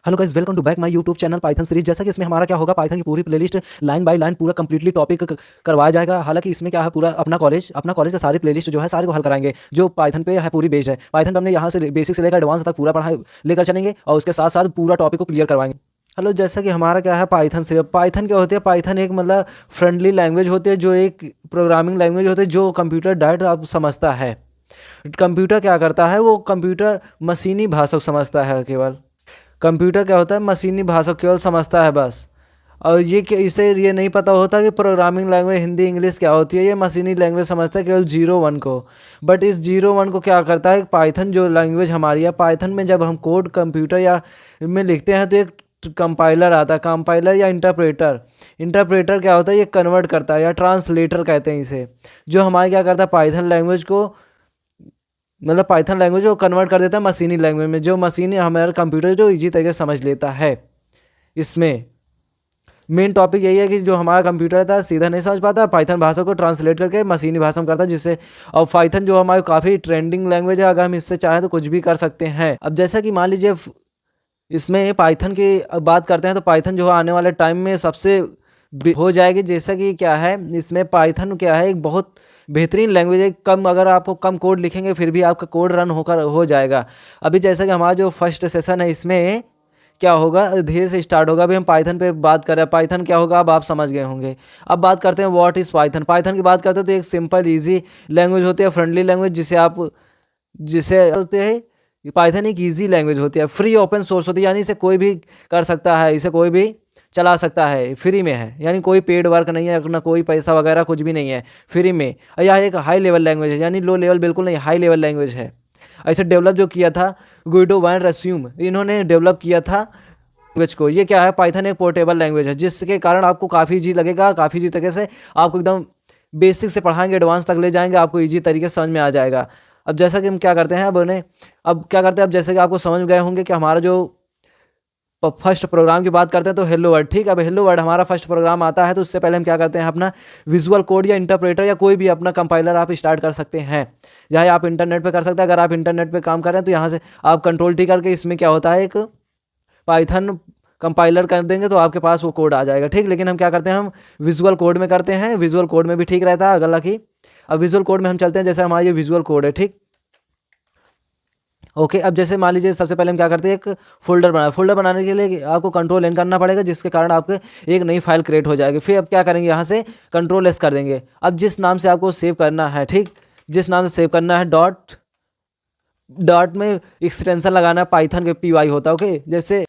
Hello guys, welcome to back my YouTube channel Python series. जैसा कि इसमें हमारा क्या होगा, पाइथन की पूरी प्लेलिस्ट लाइन बाय लाइन पूरा कंप्लीटली टॉपिक करवाया जाएगा। हालांकि इसमें क्या है, पूरा अपना कॉलेज का सारी प्लेलिस्ट जो है सारे को हल कराएंगे, जो पाइथन पे है पूरी बेस्ड है। पाइथन पे हमने यहाँ से बेसिक से लेकर एडवांस तक पूरा पढ़ाई लेकर चलेंगे और उसके साथ साथ पूरा टॉपिक को क्लियर करवाएंगे। हेलो, जैसा कि हमारा क्या है, पाइथन से पाइथन क्या होती है, पाइथन एक मतलब फ्रेंडली लैंग्वेज होती है, जो एक प्रोग्रामिंग लैंग्वेज होती है जो कंप्यूटर डायरेक्ट आप समझता है। कंप्यूटर क्या करता है, वो कंप्यूटर मशीनी भाषा को समझता है केवल। कंप्यूटर क्या होता है, मशीनी भाषा को केवल समझता है बस। और इसे ये नहीं पता होता कि प्रोग्रामिंग लैंग्वेज हिंदी इंग्लिश क्या होती है। ये मशीनी लैंग्वेज समझता है केवल 0 1 को। बट इस 0 1 को क्या करता है, पाइथन जो लैंग्वेज हमारी है, पाइथन में जब हम कोड कंप्यूटर या में लिखते हैं तो एक कंपाइलर आता है, कंपाइलर या इंटरप्रेटर। इंटरप्रेटर क्या होता है, ये कन्वर्ट करता है या ट्रांसलेटर कहते हैं इसे, जो हमारे क्या करता है, पाइथन लैंग्वेज को मतलब पाइथन लैंग्वेज को कन्वर्ट कर देता है मशीनी लैंग्वेज में, जो मशीनी हमारा कंप्यूटर जो इजी तरीके से समझ लेता है। इसमें मेन टॉपिक यही है कि जो हमारा कंप्यूटर था सीधा नहीं समझ पाता, पाइथन भाषा को ट्रांसलेट करके मशीनी भाषा में करता है, जिससे और पाइथन जो हमारी काफ़ी ट्रेंडिंग लैंग्वेज है, अगर हम इससे चाहें तो कुछ भी कर सकते हैं। अब जैसा कि मान लीजिए इसमें पाइथन की बात करते हैं, तो पाइथन जो आने वाले टाइम में सबसे हो जाएगी। जैसा कि क्या है, इसमें पाइथन क्या है, एक बहुत बेहतरीन लैंग्वेज है। कम अगर आपको कम कोड लिखेंगे फिर भी आपका कोड रन होकर हो जाएगा। अभी जैसा कि हमारा जो फर्स्ट सेशन है, इसमें क्या होगा, धीरे से स्टार्ट होगा। अभी हम पाइथन पे बात कर रहे हैं, पाइथन क्या होगा अब आप समझ गए होंगे। अब बात करते हैं व्हाट इज़ पाइथन। पाइथन की बात करते हैं तो एक सिंपल ईजी लैंग्वेज होती है, फ्रेंडली लैंग्वेज, जिसे होते हैं। पाइथन एक ईजी लैंग्वेज होती है, फ्री ओपन सोर्स होती है, यानी इसे कोई भी कर सकता है, इसे कोई भी चला सकता है, फ्री में है, यानी कोई पेड वर्क नहीं है, ना कोई पैसा वगैरह कुछ भी नहीं है, फ्री में। यह एक हाई लेवल लैंग्वेज है, यानी लो लेवल बिल्कुल नहीं, हाई लेवल लैंग्वेज है। ऐसे डेवलप जो किया था गुइडो वैन रस्यूम, इन्होंने डेवलप किया था लैंग्वेज को। ये क्या है, पाइथन एक पोर्टेबल लैंग्वेज है, जिसके कारण आपको काफ़ी ईजी लगेगा, काफ़ी ईजी तरीके से आपको एकदम बेसिक से पढ़ाएंगे, एडवांस तक ले जाएंगे, आपको ईजी तरीके से समझ में आ जाएगा। अब जैसा कि हम क्या करते हैं, अब क्या करते हैं, अब जैसे कि आपको समझ गए होंगे कि हमारा जो फर्स्ट प्रोग्राम की बात करते हैं तो हेलो वर्ड। ठीक है, अब हेलो वर्ड हमारा फर्स्ट प्रोग्राम आता है, तो उससे पहले हम क्या करते हैं, अपना विजुअल कोड या इंटरप्रेटर या कोई भी अपना कंपाइलर आप स्टार्ट कर सकते हैं। चाहे आप इंटरनेट पे कर सकते हैं, अगर आप इंटरनेट पे काम कर रहे हैं तो यहाँ से आप कंट्रोल टी करके इसमें क्या होता है, एक पाइथन कंपाइलर कर देंगे तो आपके पास वो कोड आ जाएगा। ठीक, लेकिन हम क्या करते हैं, हम विजुअल कोड में करते हैं। विजुअल कोड में भी ठीक रहता है, अगर की अब विजुअल कोड में हम चलते हैं, जैसे हमारा ये विजुअल कोड है। ठीक, ओके। अब जैसे मान लीजिए सबसे पहले हम क्या करते हैं, एक फोल्डर बनाने के लिए आपको कंट्रोल एन करना पड़ेगा, जिसके कारण आपके एक नई फाइल क्रिएट हो जाएगी। फिर अब क्या करेंगे, यहाँ से कंट्रोल एस कर देंगे। अब जिस नाम से आपको सेव करना है, ठीक, जिस नाम से सेव करना है, डॉट में एक्सटेंशन लगाना है, पाइथन के पी होता है। ओके, जैसे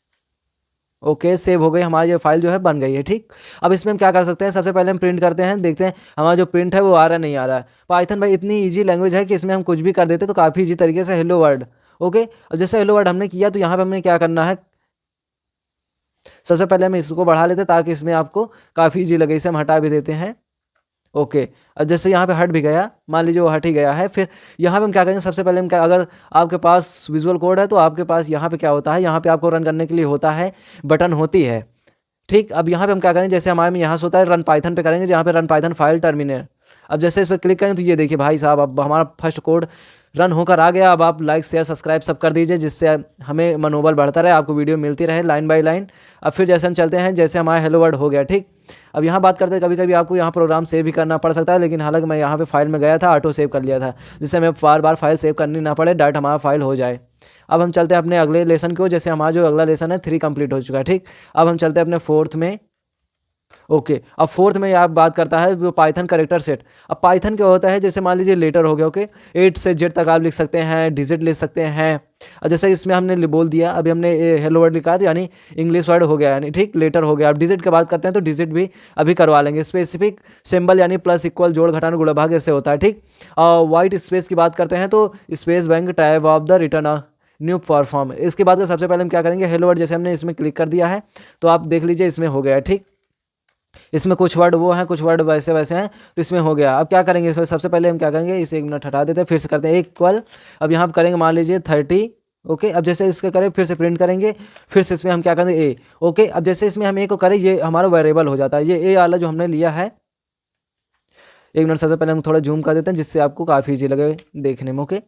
ओके सेव हो गई, हमारी ये फाइल जो है बन गई है। ठीक, अब इसमें हम क्या कर सकते हैं, सबसे पहले हम प्रिंट करते हैं, देखते हैं हमारा जो प्रिंट है वो आ रहा है नहीं आ रहा है। पाइथन भाई इतनी इजी लैंग्वेज है कि इसमें हम कुछ भी कर देते तो काफ़ी इजी तरीके से हेलो वर्ड। ओके, अब जैसे हेलो वर्ड हमने किया तो यहाँ पे हमने क्या करना है, सबसे पहले हम इसको बढ़ा लेते ताकि इसमें आपको काफ़ी इजी लगे, इसे हम हटा भी देते हैं। ओके, अब जैसे यहाँ पे हट भी गया, मान लीजिए वो हट ही गया है। फिर यहाँ पे हम क्या करेंगे, सबसे पहले हम क्या, अगर आपके पास विजुअल कोड है तो आपके पास यहाँ पे क्या होता है, यहाँ पे आपको रन करने के लिए होता है, बटन होती है। ठीक, अब यहाँ पे हम क्या करेंगे, जैसे हमारे में यहाँ से होता है रन पाइथन पे करेंगे, जहाँ पे रन पाइथन फाइल टर्मिनल। अब जैसे इस पर क्लिक करें तो ये देखिए भाई साहब, अब हमारा फर्स्ट कोड रन होकर आ गया। अब आप लाइक शेयर सब्सक्राइब सब कर दीजिए, जिससे हमें मनोबल बढ़ता रहे, आपको वीडियो मिलती रहे लाइन बाय लाइन। अब फिर जैसे हम चलते हैं, जैसे हमारा हेलो वर्ड हो गया। ठीक, अब यहाँ बात करते हैं, कभी कभी आपको यहाँ प्रोग्राम सेव भी करना पड़ सकता है, लेकिन हालांकि मैं यहाँ पे फाइल में गया था, ऑटो सेव कर लिया था, जिससे हमें बार बार फाइल सेव करनी ना पड़े, डायरेक्ट हमारा फाइल हो जाए। अब हम चलते हैं अपने अगले लेसन को, जैसे हमारा जो अगला लेसन है 3 कंप्लीट हो चुका है। ठीक, अब हम चलते हैं अपने फोर्थ में। ओके, अब फोर्थ में आप बात करता है वो पाइथन करेक्टर सेट। अब पाइथन क्या होता है, जैसे मान लीजिए लेटर हो गया। ओके, 8 से जेड तक आप लिख सकते हैं, डिजिट लिख सकते हैं। और जैसे इसमें हमने बोल दिया, अभी हमने हेलो वर्ड लिखा है तो यानी इंग्लिश वर्ड हो गया, यानी ठीक लेटर हो गया। अब डिजिट की बात करते हैं तो डिजिट भी अभी करवा लेंगे। स्पेसिफिक सिंबल यानी प्लस इक्वल जोड़ घटाना गुणा भाग ऐसे होता है। ठीक, और वाइट स्पेस की बात करते हैं तो space bank type of the return new perform. इसके बाद सबसे पहले हम क्या करेंगे, हेलो वर्ड जैसे हमने इसमें क्लिक कर दिया है तो आप देख लीजिए इसमें हो गया। ठीक, इसमें कुछ वर्ड वो हैं, कुछ वर्ड वैसे वैसे हैं, तो इसमें हो गया। अब क्या करेंगे, इसमें सबसे पहले हम क्या करेंगे, इसे 1 मिनट हटा देते हैं, फिर से करते हैं इक्वल। अब यहाँ पर करेंगे मान लीजिए 30। ओके, अब जैसे इसका करें फिर से प्रिंट करेंगे, फिर से इसमें हम क्या करेंगे ए। ओके, अब जैसे इसमें हम ए को करें, ये हमारा वेरिएबल हो जाता है, ये ए वाला जो हमने लिया है। 1 मिनट, सबसे पहले हम थोड़ा जूम कर देते हैं, जिससे आपको काफ़ी ईजी लगे देखने में। ओके,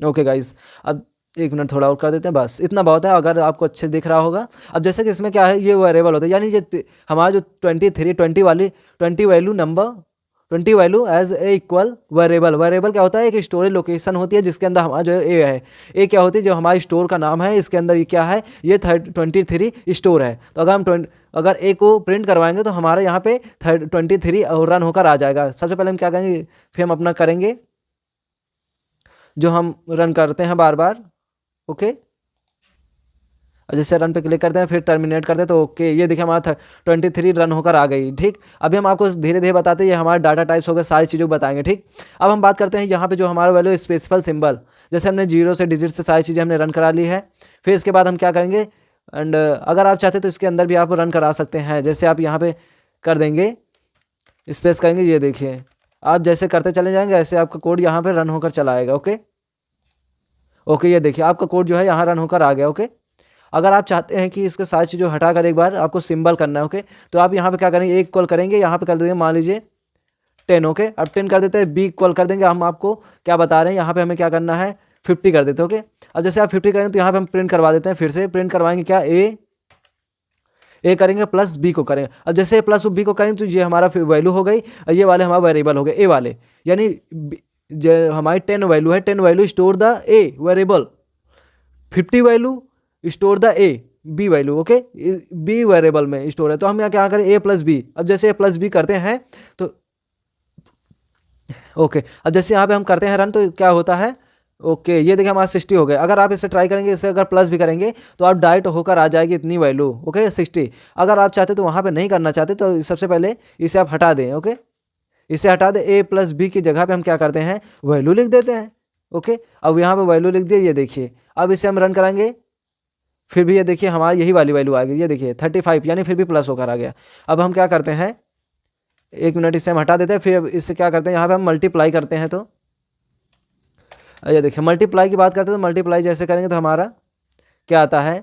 ओके गाइज, अब एक मिनट थोड़ा और कर देते हैं, बस इतना बहुत है अगर आपको अच्छे दिख रहा होगा। अब जैसे कि इसमें क्या है, ये वेरिएबल होता है, यानी ये हमारा जो 23 20 वाली 20 value number 20 value as a equal variable. Variable क्या होता है, एक स्टोरेज लोकेशन होती है जिसके अंदर हमारा जो ए है, ए क्या होती है, जो हमारे स्टोर का नाम है, इसके अंदर ये क्या है, ये 23 स्टोर है। तो अगर हम अगर ए को प्रिंट करवाएंगे तो हमारे यहाँ पे 23 रन होकर आ जाएगा। सबसे पहले हम क्या करेंगे, फिर हम अपना करेंगे जो हम रन करते हैं बार बार, ओके। और जैसे रन पे क्लिक करते हैं फिर टर्मिनेट करते हैं तो ओके, ये देखिए हमारा 23 रन होकर आ गई, ठीक। अभी हम आपको धीरे धीरे बताते हैं, ये हमारे डाटा टाइप्स हो गए, सारी चीज़ों को बताएंगे, ठीक। अब हम बात करते हैं यहाँ पे जो हमारा वैल्यू स्पेसिफिक सिंबल, जैसे हमने 0 से डिजिट से सारी चीज़ें हमने रन करा ली है। फिर इसके बाद हम क्या करेंगे, एंड अगर आप चाहते तो इसके अंदर भी आप रन करा सकते हैं। जैसे आप यहाँ पे कर देंगे, स्पेस करेंगे, ये देखिए आप जैसे करते चले जाएंगे ऐसे आपका कोड यहाँ पे रन होकर चला आएगा, ओके। ओके, ये देखिए आपका कोड जो है यहाँ रन होकर आ गया, ओके। अगर आप चाहते हैं कि इसके सारी चीज़ों हटा कर एक बार आपको सिंबल करना है, ओके, तो आप यहाँ पे क्या करेंगे, एक कॉल करेंगे, यहाँ पे कर देंगे मान लीजिए 10, ओके। अब 10 कर देते हैं, बी कॉल कर देंगे, हम आपको क्या बता रहे हैं, यहाँ पे हमें क्या करना है 50 कर देते हैं, ओके। अब जैसे आप 50 करेंगे तो यहाँ पे हम प्रिंट करवा देते हैं, फिर से प्रिंट करवाएंगे क्या, ए करेंगे प्लस बी को करेंगे। अब जैसे प्लस बी को करेंगे तो ये हमारा वैल्यू हो गई, ये वाले हमारा वेरिएबल हो गए ए वाले, यानी जो हमारी 10 वैल्यू है, 10 value store the A variable, 50 value store the a B value, okay, B variable में स्टोर है। तो हम यहाँ क्या करें, ए प्लस बी। अब जैसे ए प्लस बी करते हैं तो ओके, अब जैसे यहाँ पे हम करते हैं रन तो क्या होता है, ओके, ये देखिए हमारा 60 हो गया। अगर आप इसे ट्राई करेंगे, इसे अगर प्लस भी करेंगे तो आप डायरेक्ट होकर आ जाएगी इतनी वैल्यू, ओके 60। अगर आप चाहते तो वहाँ पे नहीं करना चाहते तो सबसे पहले इसे आप हटा दें, ओके, इसे हटा दें, ए प्लस बी की जगह पे हम क्या करते हैं वैल्यू लिख देते हैं, ओके। अब यहाँ पे वैल्यू लिख दिए, ये देखिए अब इसे हम रन कराएंगे, फिर भी ये देखिए हमारी यही वाली वैल्यू आ गई, ये देखिए 35, यानी फिर भी प्लस होकर आ गया। अब हम क्या करते हैं, एक मिनट इसे हम हटा देते हैं, फिर इससे क्या करते हैं, यहाँ पे हम मल्टीप्लाई करते हैं। तो ये देखिए मल्टीप्लाई की बात करते हैं तो मल्टीप्लाई जैसे करेंगे तो हमारा क्या आता है,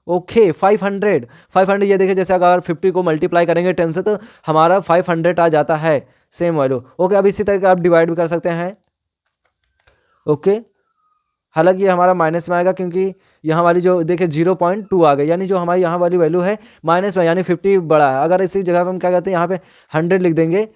ओके 500, ये देखिए जैसे अगर 50 को मल्टीप्लाई करेंगे 10 से तो हमारा 500 आ जाता है, सेम वैल्यू, ओके। अब इसी तरीके आप डिवाइड भी कर सकते हैं, ओके। हालांकि ये हमारा माइनस में आएगा क्योंकि यहाँ वाली जो देखिए 0.2 आ गई, यानी जो हमारी यहाँ वाली वैल्यू है माइनस में, यानी 50 बड़ा है। अगर इसी जगह पे हम क्या करते हैं, यहाँ पे 100 लिख देंगे।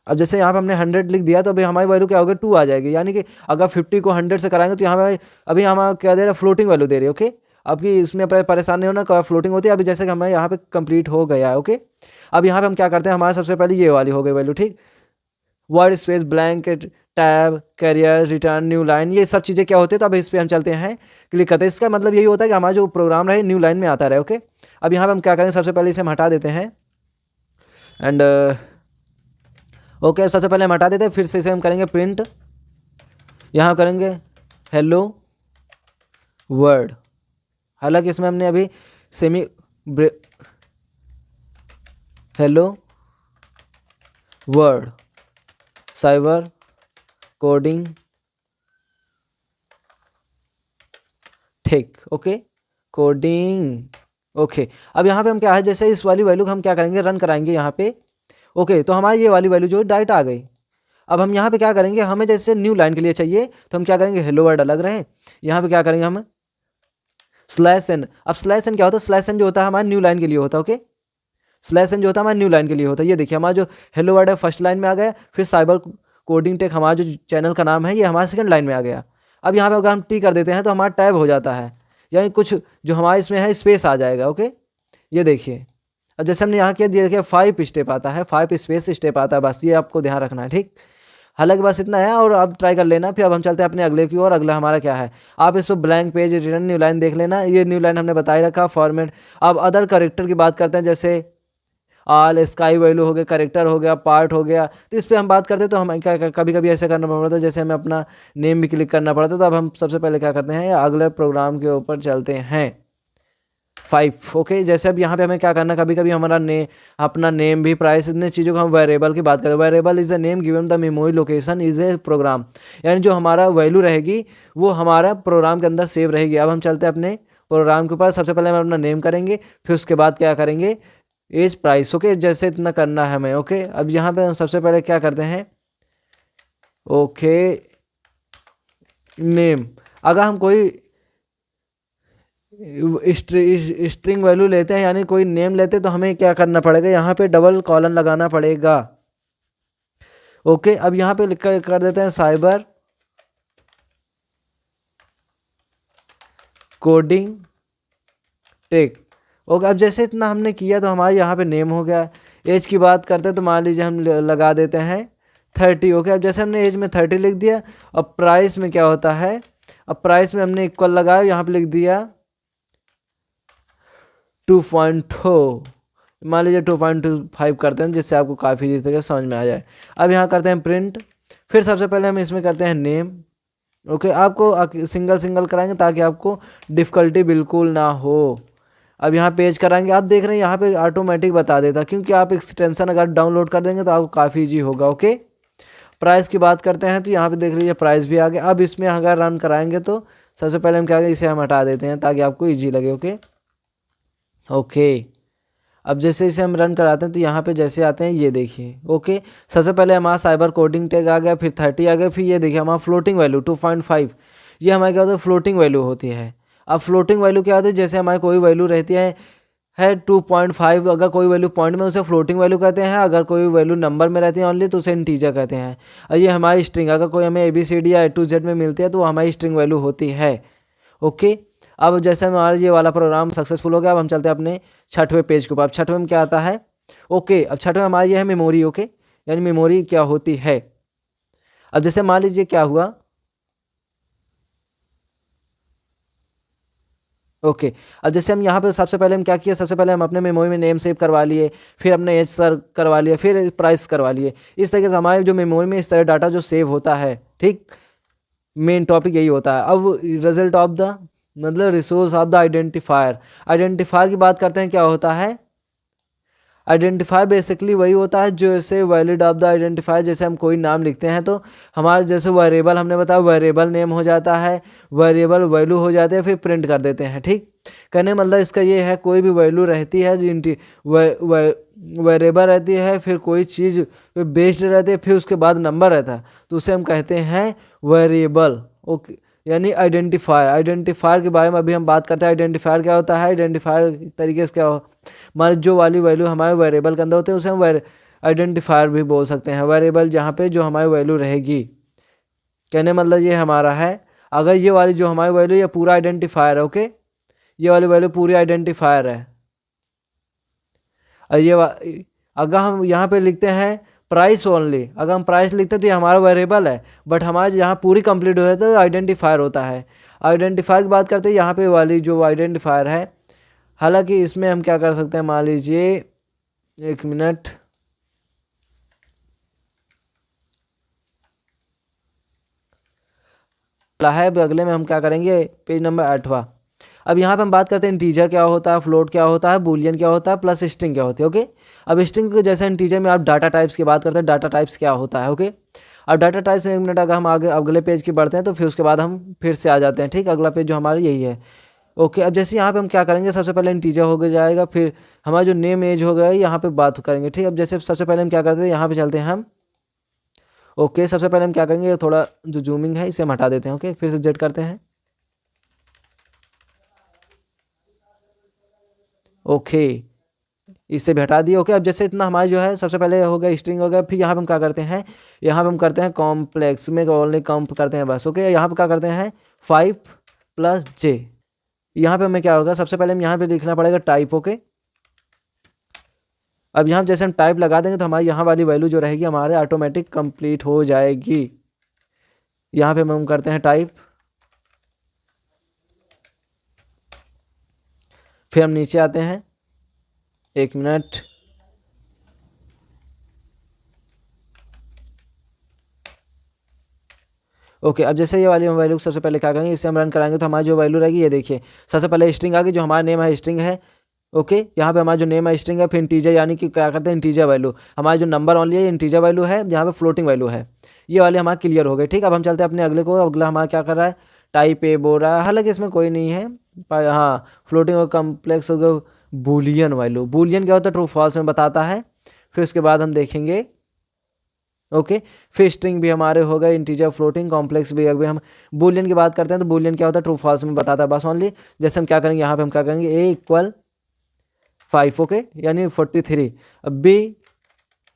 अब जैसे यहाँ पे हमने 100 लिख दिया तो अभी हमारी वैल्यू क्या होगी, 2 आ जाएगी, यानी कि अगर 50 को 100 से कराएंगे तो यहाँ पे अभी हम क्या दे रहे हैं, फ्लोटिंग वैल्यू दे रहे हैं, ओके। आपकी इसमें परेशान नहीं होना, फ्लोटिंग होती है। अभी जैसे कि हमें यहाँ पे कंप्लीट हो गया है, ओके। अब यहाँ पे हम क्या करते हैं, हमारा सबसे पहले ये वाली हो गई वैल्यू, ठीक। Word space blank tab carrier return new line, ये सब चीज़ें क्या होती है, तो अब इस पर हम चलते हैं, क्लिक करते हैं। इसका मतलब यही होता है कि हमारा जो प्रोग्राम रहे न्यू लाइन में आता रहे, ओके। अब यहाँ पे हम क्या करें, सबसे पहले इसे हम हटा देते हैं, एंड ओके, सबसे पहले हम हटा देते हैं, फिर से इसे हम करेंगे प्रिंट, यहाँ करेंगे हेलो वर्ड। हालांकि इसमें हमने अभी semi hello word cyber coding, ठीक, ओके कोडिंग, ओके। अब यहाँ पे हम क्या है, जैसे इस वाली वैल्यू को हम क्या करेंगे, रन कराएंगे यहाँ पे, ओके। तो हमारी ये वाली वैल्यू जो है डायरेक्ट आ गई। अब हम यहाँ पे क्या करेंगे, हमें जैसे न्यू लाइन के लिए चाहिए तो हम क्या करेंगे, हेलो वर्ड अलग रहे, यहाँ पे क्या करेंगे हम /n। अब /n क्या होता है, /n जो होता है हमारे न्यू लाइन के लिए होता है, ओके। /n जो होता है हमारे न्यू लाइन के लिए होता है। ये देखिए हमारा जो हेलो वर्ड है फर्स्ट लाइन में आ गया, फिर साइबर कोडिंग टेक हमारा जो चैनल का नाम है ये हमारा सेकंड लाइन में आ गया। अब यहाँ पे अगर हम टी कर देते हैं तो हमारा टैब हो जाता है, यानी कुछ जो हमारे इसमें है स्पेस आ जाएगा, ओके। ये देखिए अब जैसे हमने यहाँ किया, देखिए 5 स्टेप आता है, 5 स्पेस स्टेप आता है, बस ये आपको ध्यान रखना है, ठीक। हालांकि बस इतना है, और आप ट्राई कर लेना। फिर अब हम चलते हैं अपने अगले की ओर। अगला हमारा क्या है, आप इसको blank page return new line देख लेना, ये न्यू लाइन हमने बताई रखा फॉर्मेट। अब अदर करेक्टर की बात करते हैं, जैसे ऑल स्काई वैल्यू हो गया, करेक्टर हो गया, पार्ट हो गया। तो इस पर हम बात करते हैं तो हमें क्या कभी कभी ऐसे करना पड़ता है, जैसे हमें अपना नेम भी क्लिक करना पड़ता है। तो अब हम सबसे पहले क्या करते हैं, अगले प्रोग्राम के ऊपर चलते हैं 5, ओके। जैसे अब यहाँ पे हमें क्या करना, कभी कभी हमारा अपना नेम भी, प्राइस, इतने चीज़ों को हम वेरिएबल की बात करें। Variable is the name given the memory location is a program, यानी जो हमारा वैल्यू रहेगी वो हमारा प्रोग्राम के अंदर सेव रहेगी। अब हम चलते हैं अपने प्रोग्राम के ऊपर। सबसे पहले हम अपना नेम करेंगे, फिर उसके बाद क्या करेंगे, एज प्राइस, ओके। जैसे इतना करना है हमें, ओके। अब यहाँ पे हम सबसे पहले क्या करते हैं, ओके नेम, अगर हम कोई स्ट्रिंग वैल्यू लेते हैं यानी कोई नेम लेते हैं तो हमें क्या करना पड़ेगा, यहाँ पे डबल कॉलन लगाना पड़ेगा। ओके, अब यहाँ पे लिख कर देते हैं साइबर कोडिंग टेक। ओके, अब जैसे इतना हमने किया तो हमारे यहाँ पे नेम हो गया। एज की बात करते हैं तो मान लीजिए हम लगा देते हैं 30। ओके, अब जैसे हमने एज में 30 लिख दिया। अब प्राइस में क्या होता है, अब प्राइस में हमने इक्वल लगाया, यहाँ पे लिख दिया 2.2, मान लीजिए 2.25 करते हैं जिससे आपको काफ़ी चीज़ तक समझ में आ जाए। अब यहाँ करते हैं प्रिंट, फिर सबसे पहले हम इसमें करते हैं नेम। ओके, आपको सिंगल सिंगल कराएंगे ताकि आपको डिफ़िकल्टी बिल्कुल ना हो। अब यहाँ पेज कराएंगे, आप देख रहे हैं यहाँ पे ऑटोमेटिक बता देता, क्योंकि आप एक्सटेंशन अगर डाउनलोड कर देंगे तो आपको काफ़ी ईजी होगा। ओके, प्राइस की बात करते हैं तो यहाँ पे देख लीजिए प्राइस भी आ गया। अब इसमें अगर रन कराएंगे तो सबसे पहले हम क्या करेंगे, इसे हम हटा देते हैं ताकि आपको ईजी लगे। ओके ओके, अब जैसे इसे हम रन कराते हैं तो यहाँ पे जैसे आते हैं ये देखिए। ओके, सबसे पहले हमारा साइबर कोडिंग टैग आ गया, फिर 30 आ गया, फिर ये देखिए हमारा फ्लोटिंग वैल्यू 2.5, ये हमारे क्या होता है, फ्लोटिंग वैल्यू होती है। अब फ्लोटिंग वैल्यू क्या होती है, जैसे हमारी कोई वैल्यू रहती है 2.5, अगर कोई वैल्यू पॉइंट में उसे फ्लोटिंग वैल्यू कहते हैं, अगर कोई वैल्यू नंबर में रहती है ओनली तो उसे इंटीजर कहते हैं। और ये हमारी स्ट्रिंग, अगर कोई हमें ABCD या A to Z में मिलती है तो वो हमारी स्ट्रिंग वैल्यू होती है। ओके, अब जैसे हमारा ये वाला प्रोग्राम सक्सेसफुल हो गया, अब हम चलते हैं अपने 6वें पेज के ऊपर। अब 6वें में क्या आता है, ओके, अब 6वें में हमारा ये है मेमोरी। ओके, यानी मेमोरी क्या होती है। अब जैसे मान लीजिए क्या हुआ, ओके, अब जैसे हम यहाँ पे सबसे पहले हम क्या किया, सबसे पहले हम अपने मेमोरी में नेम सेव करवा लिए, फिर अपने एज सर करवा लिया, फिर प्राइस करवा लिए। इस तरीके से हमारे जो मेमोरी में इस तरह डाटा जो सेव होता है, ठीक, मेन टॉपिक यही होता है। अब रिजल्ट ऑफ द मतलब resource of the identifier, identifier की बात करते हैं, क्या होता है आइडेंटिफायर, बेसिकली वही होता है जो ऐसे वैलिड ऑफ द आइडेंटिफायर, जैसे हम कोई नाम लिखते हैं तो हमारे जैसे वेरिएबल हमने बताया वेरिएबल नेम हो जाता है, वेरिएबल वैल्यू हो जाते हैं, फिर प्रिंट कर देते हैं। ठीक, कहने मतलब इसका ये है, कोई भी वैल्यू रहती है वेरिएबल रहती है, फिर कोई चीज़ बेस्ड रहती है, फिर उसके बाद नंबर रहता है तो उसे हम कहते हैं वेरिएबल। ओके, यानी आइडेंटिफायर, आइडेंटिफायर के बारे में अभी हम बात करते हैं। आइडेंटिफायर क्या होता है, आइडेंटिफायर तरीके से क्या हो, मान जो वाली वैल्यू हमारे वेरिएबल के अंदर होते हैं उसे हम आइडेंटिफायर भी बोल सकते हैं। वेरिएबल जहाँ पे जो हमारी वैल्यू रहेगी, कहने मतलब ये हमारा है, अगर ये वाली जो हमारी वैल्यू ये पूरा आइडेंटिफायर है। ओके, ये वाली वैल्यू पूरी आइडेंटिफायर है। और ये अगर हम यहाँ पे लिखते हैं प्राइस ओनली, अगर हम प्राइस लिखते हैं तो ये हमारा वेरिएबल है, बट हमारे यहाँ पूरी कंप्लीट हो जाता है तो आइडेंटिफायर होता है। आइडेंटिफायर की बात करते हैं, यहाँ पे वाली जो आइडेंटिफायर है, हालांकि इसमें हम क्या कर सकते हैं, मान लीजिए एक मिनट, है अगले में हम क्या करेंगे, पेज नंबर 8वां। अब यहाँ पे हम बात करते हैं इंटीजर क्या होता है, फ्लोट क्या होता है, बूलियन क्या होता है, प्लस स्ट्रिंग क्या होती है। ओके, अब स्ट्रिंग के जैसे इंटीजर में आप डाटा टाइप्स की बात करते हैं, डाटा टाइप्स क्या होता है। ओके, अब डाटा टाइप्स में एक मिनट अगर हम आगे अगले पेज की बढ़ते हैं तो फिर उसके बाद हम फिर से आ जाते हैं। ठीक, अगला पेज जो हमारा यही है। ओके, अब जैसे यहाँ पे हम क्या करेंगे, सबसे पहले इंटीजर हो जाएगा, फिर हमारा जो नेम एज हो गया यहाँ पे बात करेंगे। ठीक, अब जैसे सबसे पहले हम क्या करते हैं, यहाँ पे चलते हैं हम। ओके, सबसे पहले हम क्या करेंगे, थोड़ा जो जूमिंग है इसे हम हटा देते हैं। ओके, फिर से जेड करते हैं। ओके, इससे भी हटा दिए। ओके, अब जैसे इतना हमारा जो है सबसे पहले हो गया स्ट्रिंग हो गया, फिर यहाँ पे हम क्या करते हैं, यहाँ पे हम करते हैं कॉम्प्लेक्स में ओनली कॉम्प करते हैं बस। ओके, यहाँ पे क्या करते हैं 5 + j, यहाँ पे हमें क्या होगा, सबसे पहले हम यहाँ पे लिखना पड़ेगा टाइप। ओके, अब यहाँ जैसे हम टाइप लगा देंगे तो हमारी यहाँ वाली वैल्यू जो रहेगी हमारे ऑटोमेटिक कंप्लीट हो जाएगी। यहाँ पे हम करते हैं टाइप, फिर हम नीचे आते हैं, एक मिनट, ओके, अब जैसे ये वाली हम वैल्यू सबसे पहले क्या करेंगे, इसे हम रन कराएंगे तो हमारी जो वैल्यू रहेगी ये देखिए, सबसे पहले स्ट्रिंग आ गई, जो हमारा नेम है स्ट्रिंग है। ओके, यहाँ पे हमारा जो नेम है स्ट्रिंग है, फिर इंटीजर यानी कि क्या करते हैं इंटीजर वैल्यू, हमारा जो नंबर ऑनली है इंटीजर वैल्यू है, यहाँ पे फ्लोटिंग वैल्यू है। ये वाले हमारा क्लियर हो गए। ठीक, अब हम चलते हैं अपने अगले को। अगला हमारा क्या कर रहा है, टाइप ए बोल रहा है, हालांकि इसमें कोई नहीं है, हाँ फ्लोटिंग और कम्प्लेक्स हो गया बूलियन वैल्यू। बूलियन क्या होता है, ट्रू फॉल्स में बताता है। फिर उसके बाद हम देखेंगे ओके। फिर स्ट्रिंग भी हमारे हो गए, इंटीजर, फ्लोटिंग, कॉम्प्लेक्स भी। अभी हम बूलियन की बात करते हैं तो बूलियन क्या होता है, ट्रू फॉल्स में बताता है बस ओनली। जैसे हम क्या करेंगे यहाँ पे, हम क्या करेंगे ए इक्वल 5, ओके, यानी 43। अब बी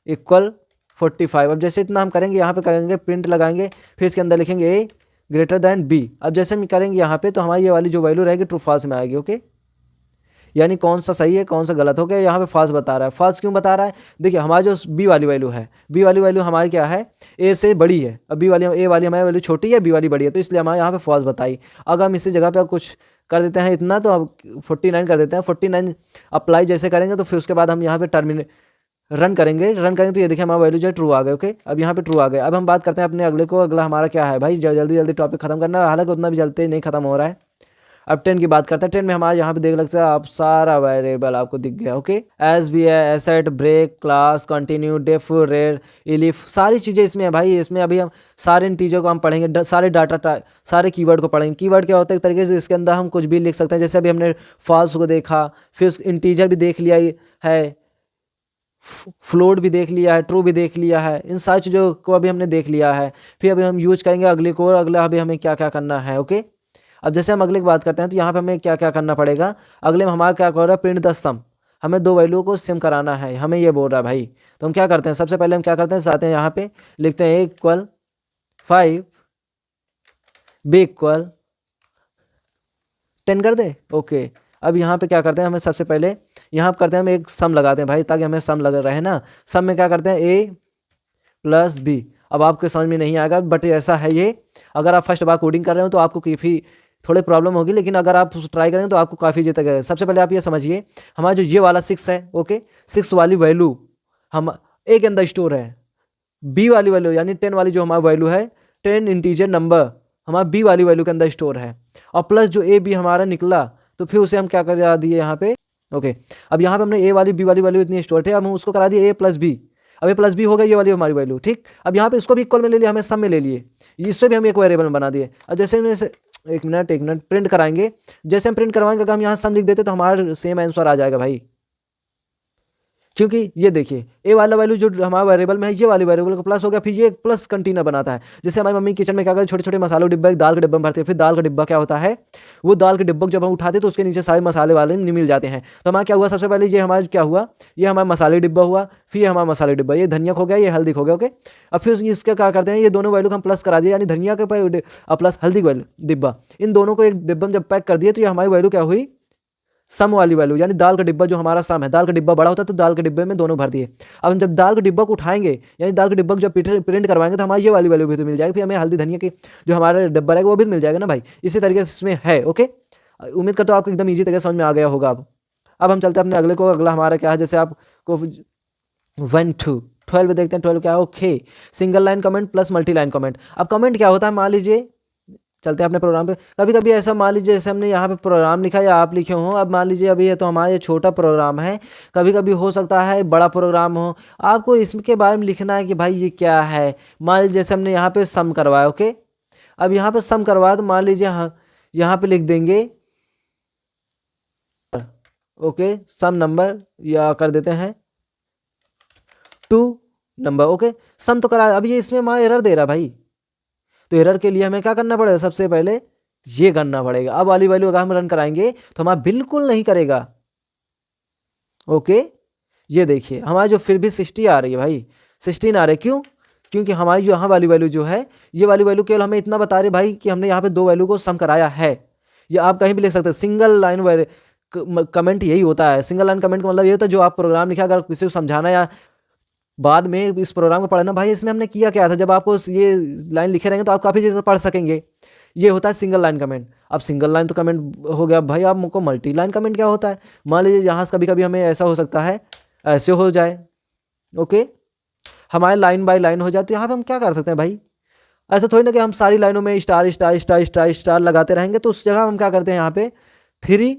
इक्वल 45। अब जैसे इतना हम करेंगे यहाँ पे करेंगे प्रिंट लगाएंगे, फिर इसके अंदर लिखेंगे ए ग्रेटर दैन बी। अब जैसे हम करेंगे यहाँ पे तो हमारी ये वाली जो वैल्यू रहेगी ट्रू फॉल्स में आएगी, ओके। यानी कौन सा सही है कौन सा गलत हो गया, यहाँ पे फॉल्स बता रहा है। फॉल्स क्यों बता रहा है, देखिए हमारी जो बी वाली वैल्यू है, बी वाली वैल्यू हमारी क्या है, ए से बड़ी है। अब बी वाली ए वाली हमारी वैल्यू छोटी है, बी वाली बड़ी है, तो इसलिए हमारे यहाँ पे फॉल्स बताई। अगर हम इसी जगह पे कुछ कर देते हैं इतना, तो अब 49 कर देते हैं। 49 अप्लाई जैसे करेंगे तो फिर उसके बाद हम यहाँ पे टर्मिनेट रन करेंगे तो ये देखिए हमारा वैल्यू जो है ट्रू आ गए, ओके। अब यहाँ पे ट्रू आ गए। अब हम बात करते हैं अपने अगले को। अगला हमारा क्या है भाई, जल्दी जल्दी टॉपिक खत्म करना है, हालांकि उतना भी जल्दी नहीं खत्म हो रहा है। अब 10 की बात करते हैं। 10 में हमारे यहाँ पे देख लगता है आप सारा वेरिएबल आपको दिख गया, ओके। एस भी है, assert, break, class, continue, def, रेयर, इलिफ, सारी चीज़ें इसमें है भाई। इसमें अभी हम सारे इंटीजर को हम पढ़ेंगे, सारे डाटा सारे कीवर्ड को पढ़ेंगे। कीवर्ड क्या होता है, एक तरीके से इसके अंदर हम कुछ भी लिख सकते हैं। जैसे अभी हमने फॉल्स को देखा, फिर इंटीजर भी देख लिया है, फ्लोट भी देख लिया है, ट्रू भी देख लिया है, इन सारी चीज़ों को अभी हमने देख लिया है। फिर अभी हम यूज करेंगे अगले को, और अगला अभी हमें क्या क्या करना है, ओके। अब जैसे हम अगले की बात करते हैं तो यहाँ पे हमें क्या क्या करना पड़ेगा। अगले में हमारा क्या कर रहा है, प्रिंट द सम, हमें दो वैल्यू को सेम कराना है, हमें ये बोल रहा है भाई। तो हम क्या करते हैं, सबसे पहले हम क्या करते हैं, चाहते हैं यहाँ पे लिखते हैं इक्वल 5 बी इक्वल 10 कर दे, ओके। अब यहाँ पे क्या करते हैं, हमें सबसे पहले यहाँ पे करते हैं हम एक सम लगाते हैं भाई, ताकि हमें सम लग रहे ना। सम में क्या करते हैं ए प्लस बी। अब आपके समझ में नहीं आएगा बट ऐसा है ये, अगर आप फर्स्ट बार कोडिंग कर रहे हो तो आपको काफ़ी थोड़े प्रॉब्लम होगी, लेकिन अगर आप ट्राई करेंगे तो आपको काफ़ी तक है। सबसे पहले आप ये समझिए, हमारा जो ये वाला 6 है, ओके, 6 वाली वैल्यू हम ए के अंदर स्टोर है। बी वाली वैल्यू यानी 10 वाली जो हमारी वैल्यू है, 10 इंटीजर नंबर हमारा बी वाली वैल्यू के अंदर स्टोर है, और प्लस जो ए बी हमारा निकला तो फिर उसे हम क्या करा दिए यहाँ पे, ओके। अब यहाँ पे हमने ए वाली बी वाली वैल्यू इतनी स्टोर थे, अब हम उसको करा दिए ए प्लस बी। अब ए प्लस बी हो गया ये वाली हमारी वैल्यू, ठीक। अब यहाँ पे इसको भी इक्वल में ले लिया, हमें सब में ले लिए, इससे भी हम एक वेरिएबल में बना दिए। अब जैसे में से एक मिनट प्रिंट कराएंगे, जैसे हम प्रिंट करवाएंगे अगर हम यहाँ सम लिख देते तो हमारा सेम आंसर आ जाएगा भाई, क्योंकि ये देखिए ए वाला वैल्यू जो हमारे वेरिएबल में है, ये वाली वेरिएबल का प्लस हो गया, फिर ये प्लस कंटेनर बनाता है। जैसे हमारी मम्मी किचन में क्या करते, छोटे छोटे मसालों डिब्बा एक दाल के डिब्बा में भरते हैं, फिर दाल का डिब्बा क्या होता है, वो दाल के डिब्बा को जब हम उठाते तो उसके नीचे सारे मसाले वाले मिल जाते हैं। तो हमारा क्या हुआ, सबसे पहले ये हमारा क्या हुआ, ये हमारा मसाले डिब्बा हुआ, फिर ये हमारा मसाले डिब्बा, ये धनिया हो गया, ये हल्दी हो गया, ओके। अब फिर इसका क्या करते हैं, ये दोनों वैल्यू को हम प्लस करा दिए, यानी धनिया के प्लस हल्दी का डिब्बा, इन दोनों को एक डिब्बा में जब पैक कर दिए तो ये हमारी वैल्यू क्या हुई, सम वाली वैल्यू, यानी दाल का डिब्बा जो हमारा सम है, दाल का डिब्बा बड़ा होता है तो दाल के डिब्बे में दोनों भर दिए। अब हम जब दाल के डिब्बा को उठाएंगे, यानी दाल के डिब्बा को जब प्रिंट करवाएंगे तो हमारी ये वाली वैल्यू भी तो मिल जाएगी, फिर हमें हल्दी धनिया की जो हमारा डिब्बा रहेगा वो भी मिल जाएगा ना भाई। इसी तरीके से इसमें है, ओके। उम्मीद करता हूँ आपको एकदम ईजी तरीके समझ में आ गया होगा। अब हम चलते हैं अपने अगले को। अगला हमारा क्या है, जैसे आपको 1 to 12 देखते हैं। 12 क्या है, okay, single line comment plus multi line comment. अब कमेंट क्या होता है, मान लीजिए, चलते हैं अपने प्रोग्राम पे। कभी कभी ऐसा मान लीजिए जैसे हमने यहाँ पे प्रोग्राम लिखा या आप लिखे हो, अब मान लीजिए अभी ये तो हमारा ये छोटा प्रोग्राम है, कभी कभी हो सकता है बड़ा प्रोग्राम हो, आपको इसके बारे में लिखना है कि भाई ये क्या है। मान लीजिए जैसे हमने यहाँ पे सम करवाया, ओके। अब यहाँ पे सम करवाया तो मान लीजिए यहाँ पे लिख देंगे, ओके, सम नंबर या कर देते हैं 2 नंबर, ओके। सम तो करा, अब ये इसमें हमारा एरर दे रहा भाई, तो एरर के लिए हमें क्या करना पड़ेगा, सबसे पहले ये करना पड़ेगा। अब वाली वैल्यू अगर हम रन कराएंगे तो हमारा बिल्कुल नहीं करेगा, ओके। ये देखिए हमारा जो फिर भी 60 आ रही है भाई, 16 आ रही है, क्यों, क्योंकि हमारी जो यहाँ वाली वैल्यू जो है, ये वाली वैल्यू केवल हमें इतना बता रही भाई कि हमने यहाँ पे दो वैल्यू को सम कराया है। ये आप कहीं भी लिख सकते हैं, सिंगल लाइन कमेंट यही होता है। सिंगल लाइन कमेंट का मतलब ये होता है जो आप प्रोग्राम लिखा, अगर किसी को समझाना या बाद में इस प्रोग्राम को पढ़ना, भाई इसमें हमने किया क्या था, जब आपको ये लाइन लिखे रहेंगे तो आप काफ़ी चीज़ें पढ़ सकेंगे। ये होता है सिंगल लाइन कमेंट। अब सिंगल लाइन तो कमेंट हो गया भाई, आप मुझको मल्टी लाइन कमेंट क्या होता है, मान लीजिए यहाँ कभी कभी हमें ऐसा हो सकता है, ऐसे हो जाए, ओके, हमारे लाइन बाय लाइन हो जाए, तो यहाँ पे हम क्या कर सकते हैं भाई, ऐसा थोड़ी ना कि हम सारी लाइनों में star star star star star लगाते रहेंगे। तो उस जगह हम क्या करते हैं, यहाँ पे 3,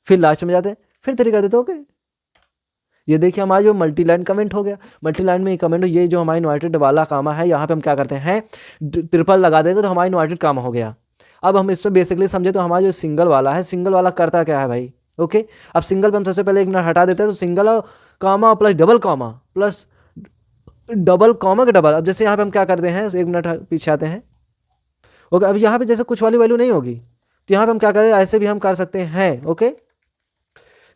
फिर लास्ट में जाते हैं, फिर 3 कर देते, ओके। ये देखिए हमारा जो मल्टी लाइन कमेंट हो गया, मल्टी लाइन में कमेंट हो, ये जो हमारा इन्वर्टेड वाला कामा है, यहाँ पे हम क्या करते हैं, ट्रिपल लगा देंगे तो हमारा इन्वर्टेड कामा हो गया। अब हम इसमें बेसिकली समझे तो हमारा जो सिंगल वाला है, सिंगल वाला करता क्या है भाई, ओके। अब सिंगल पे हम सबसे पहले 1 मिनट हटा देते हैं, तो single comma plus double comma plus double comma के डबल। अब जैसे यहाँ पे हम क्या करते हैं, एक मिनट पीछे आते हैं। ओके, अब यहाँ पे जैसे कुछ वाली वैल्यू नहीं होगी तो यहाँ पे हम क्या करें, ऐसे भी हम कर सकते हैं। ओके,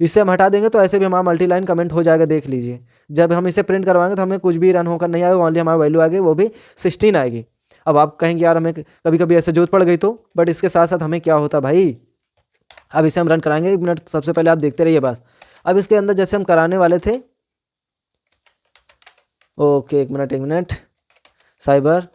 इससे हम हटा देंगे तो ऐसे भी हमारा मल्टी लाइन कमेंट हो जाएगा, देख लीजिए। जब हम इसे प्रिंट करवाएंगे तो हमें कुछ भी रन होकर नहीं आएगा, ओनली हमारी वैल्यू आएगी, वो भी 16 आएगी। अब आप कहेंगे यार हमें कभी कभी ऐसे जरूरत पड़ गई तो, बट इसके साथ साथ हमें क्या होता भाई, अब इसे हम रन कराएंगे। एक मिनट, सबसे पहले आप देखते रहिए बस। अब इसके अंदर जैसे हम कराने वाले थे, ओके एक मिनट साइबर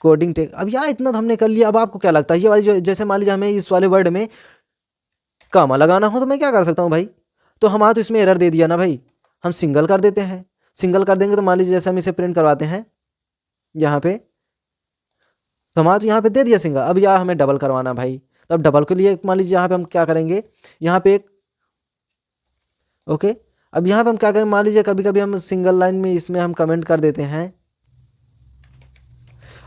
कोडिंग टेक। अब यार इतना तो हमने कर लिया। अब आपको क्या लगता है ये वाली जो, जैसे मान लीजिए हमें इस वाले वर्ड में कामा लगाना हो तो मैं क्या कर सकता हूँ भाई, तो हमारा तो इसमें एरर दे दिया ना भाई, हम सिंगल कर देते हैं। सिंगल कर देंगे तो मान लीजिए जैसे हम इसे प्रिंट करवाते हैं यहाँ पे, तो हमारा तो यहाँ पे दे दिया सिंगल। अब यार हमें डबल करवाना भाई, तो अब डबल के लिए मान लीजिए यहाँ पे हम क्या करेंगे, यहाँ पे एक ओके। अब यहाँ पे हम क्या करें, मान लीजिए कभी कभी हम सिंगल लाइन में इसमें हम कमेंट कर देते हैं।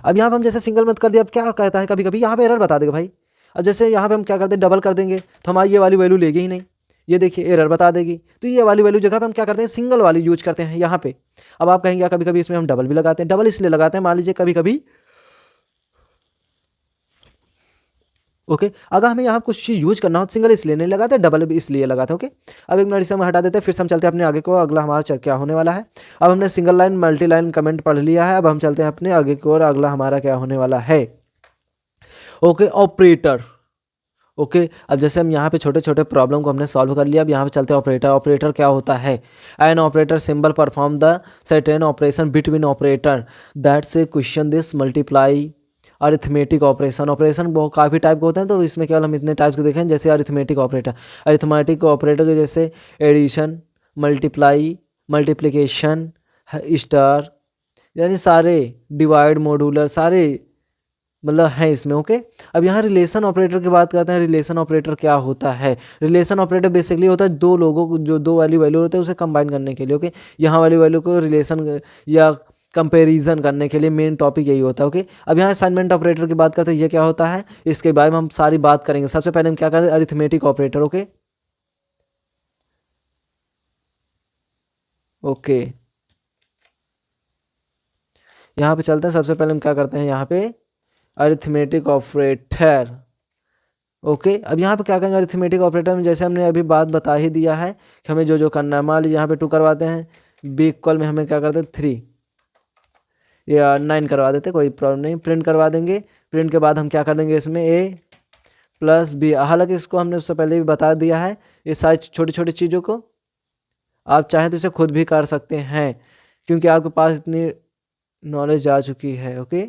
अब यहाँ पे हम जैसे सिंगल मत कर दिया, अब क्या कहता है कभी कभी यहाँ पे एरर बता देगा भाई। अब जैसे यहाँ पे हम क्या करते हैं, डबल कर देंगे तो हमारी ये वाली वैल्यू लेगी ही नहीं, ये देखिए एरर बता देगी। तो ये वाली वैल्यू जगह पे हम क्या करते हैं, सिंगल वाली यूज करते हैं यहाँ पे। अब आप कहेंगे कभी कभी इसमें हम डबल भी लगाते हैं। डबल इसलिए लगाते हैं, मान लीजिए कभी कभी ओके, अगर हमें यहाँ कुछ चीज़ यूज करना हो तो सिंगल इसलिए नहीं लगाते, डबल भी इसलिए लगाते हैं। ओके, अब एक मिनट इसे हम हटा देते हैं, फिर से हम चलते हैं अपने आगे को। अगला हमारा क्या होने वाला है, अब हमने single line multi line comment पढ़ लिया है, अब हम चलते हैं अपने आगे की ओर। अगला हमारा क्या होने वाला है, ओके ऑपरेटर। ओके, अब जैसे हम यहाँ पे छोटे छोटे प्रॉब्लम को हमने सॉल्व कर लिया, अब यहाँ पे चलते हैं ऑपरेटर। ऑपरेटर क्या होता है, an operator symbol perform the certain operation between operator that's a question this multiply arithmetic operation. Operation बहुत काफ़ी टाइप के होते हैं, तो इसमें केवल हम इतने टाइप्स के देखें। जैसे अरिथमेटिक ऑपरेटर, अरिथमेटिक ऑपरेटर के जैसे एडिशन, मल्टीप्लाई, मल्टीप्लिकेशन, स्टार, यानी सारे डिवाइड, मॉड्यूलर, सारे मतलब है इसमें। ओके, अब यहाँ रिलेशन ऑपरेटर की बात करते हैं। रिलेशन ऑपरेटर क्या होता है, रिलेशन ऑपरेटर बेसिकली होता है दो लोगों को, जो दो वाली वैल्यू होते हैं उसे कंबाइन करने के लिए। ओके, यहाँ वाली वैल्यू को रिलेशन या कंपैरिजन करने के लिए मेन टॉपिक यही होता है। ओके, अब यहाँ असाइनमेंट ऑपरेटर की बात करते हैं, ये क्या होता है, इसके बारे में हम सारी बात करेंगे। सबसे पहले हम क्या करें, अरिथमेटिक ऑपरेटर। ओके ओके, यहाँ पे चलते हैं। सबसे पहले हम क्या करते हैं, यहाँ पे अरिथमेटिक ऑपरेटर। ओके, अब यहाँ पे क्या करेंगे, अरिथमेटिक ऑपरेटर में जैसे हमने अभी बात बता ही दिया है कि हमें जो जो करना है। मान लीजिए यहाँ पे 2 करवाते हैं, बी इक्वल में हमें क्या करते हैं 3 या 9 करवा देते, कोई प्रॉब्लम नहीं, प्रिंट करवा देंगे। प्रिंट के बाद हम क्या कर देंगे इसमें ए प्लस बी। हालांकि इसको हमने उससे पहले भी बता दिया है, ये सारी छोटी छोटी चीज़ों को आप चाहें तो इसे खुद भी कर सकते हैं, क्योंकि आपके पास इतनी नॉलेज आ चुकी है। ओके,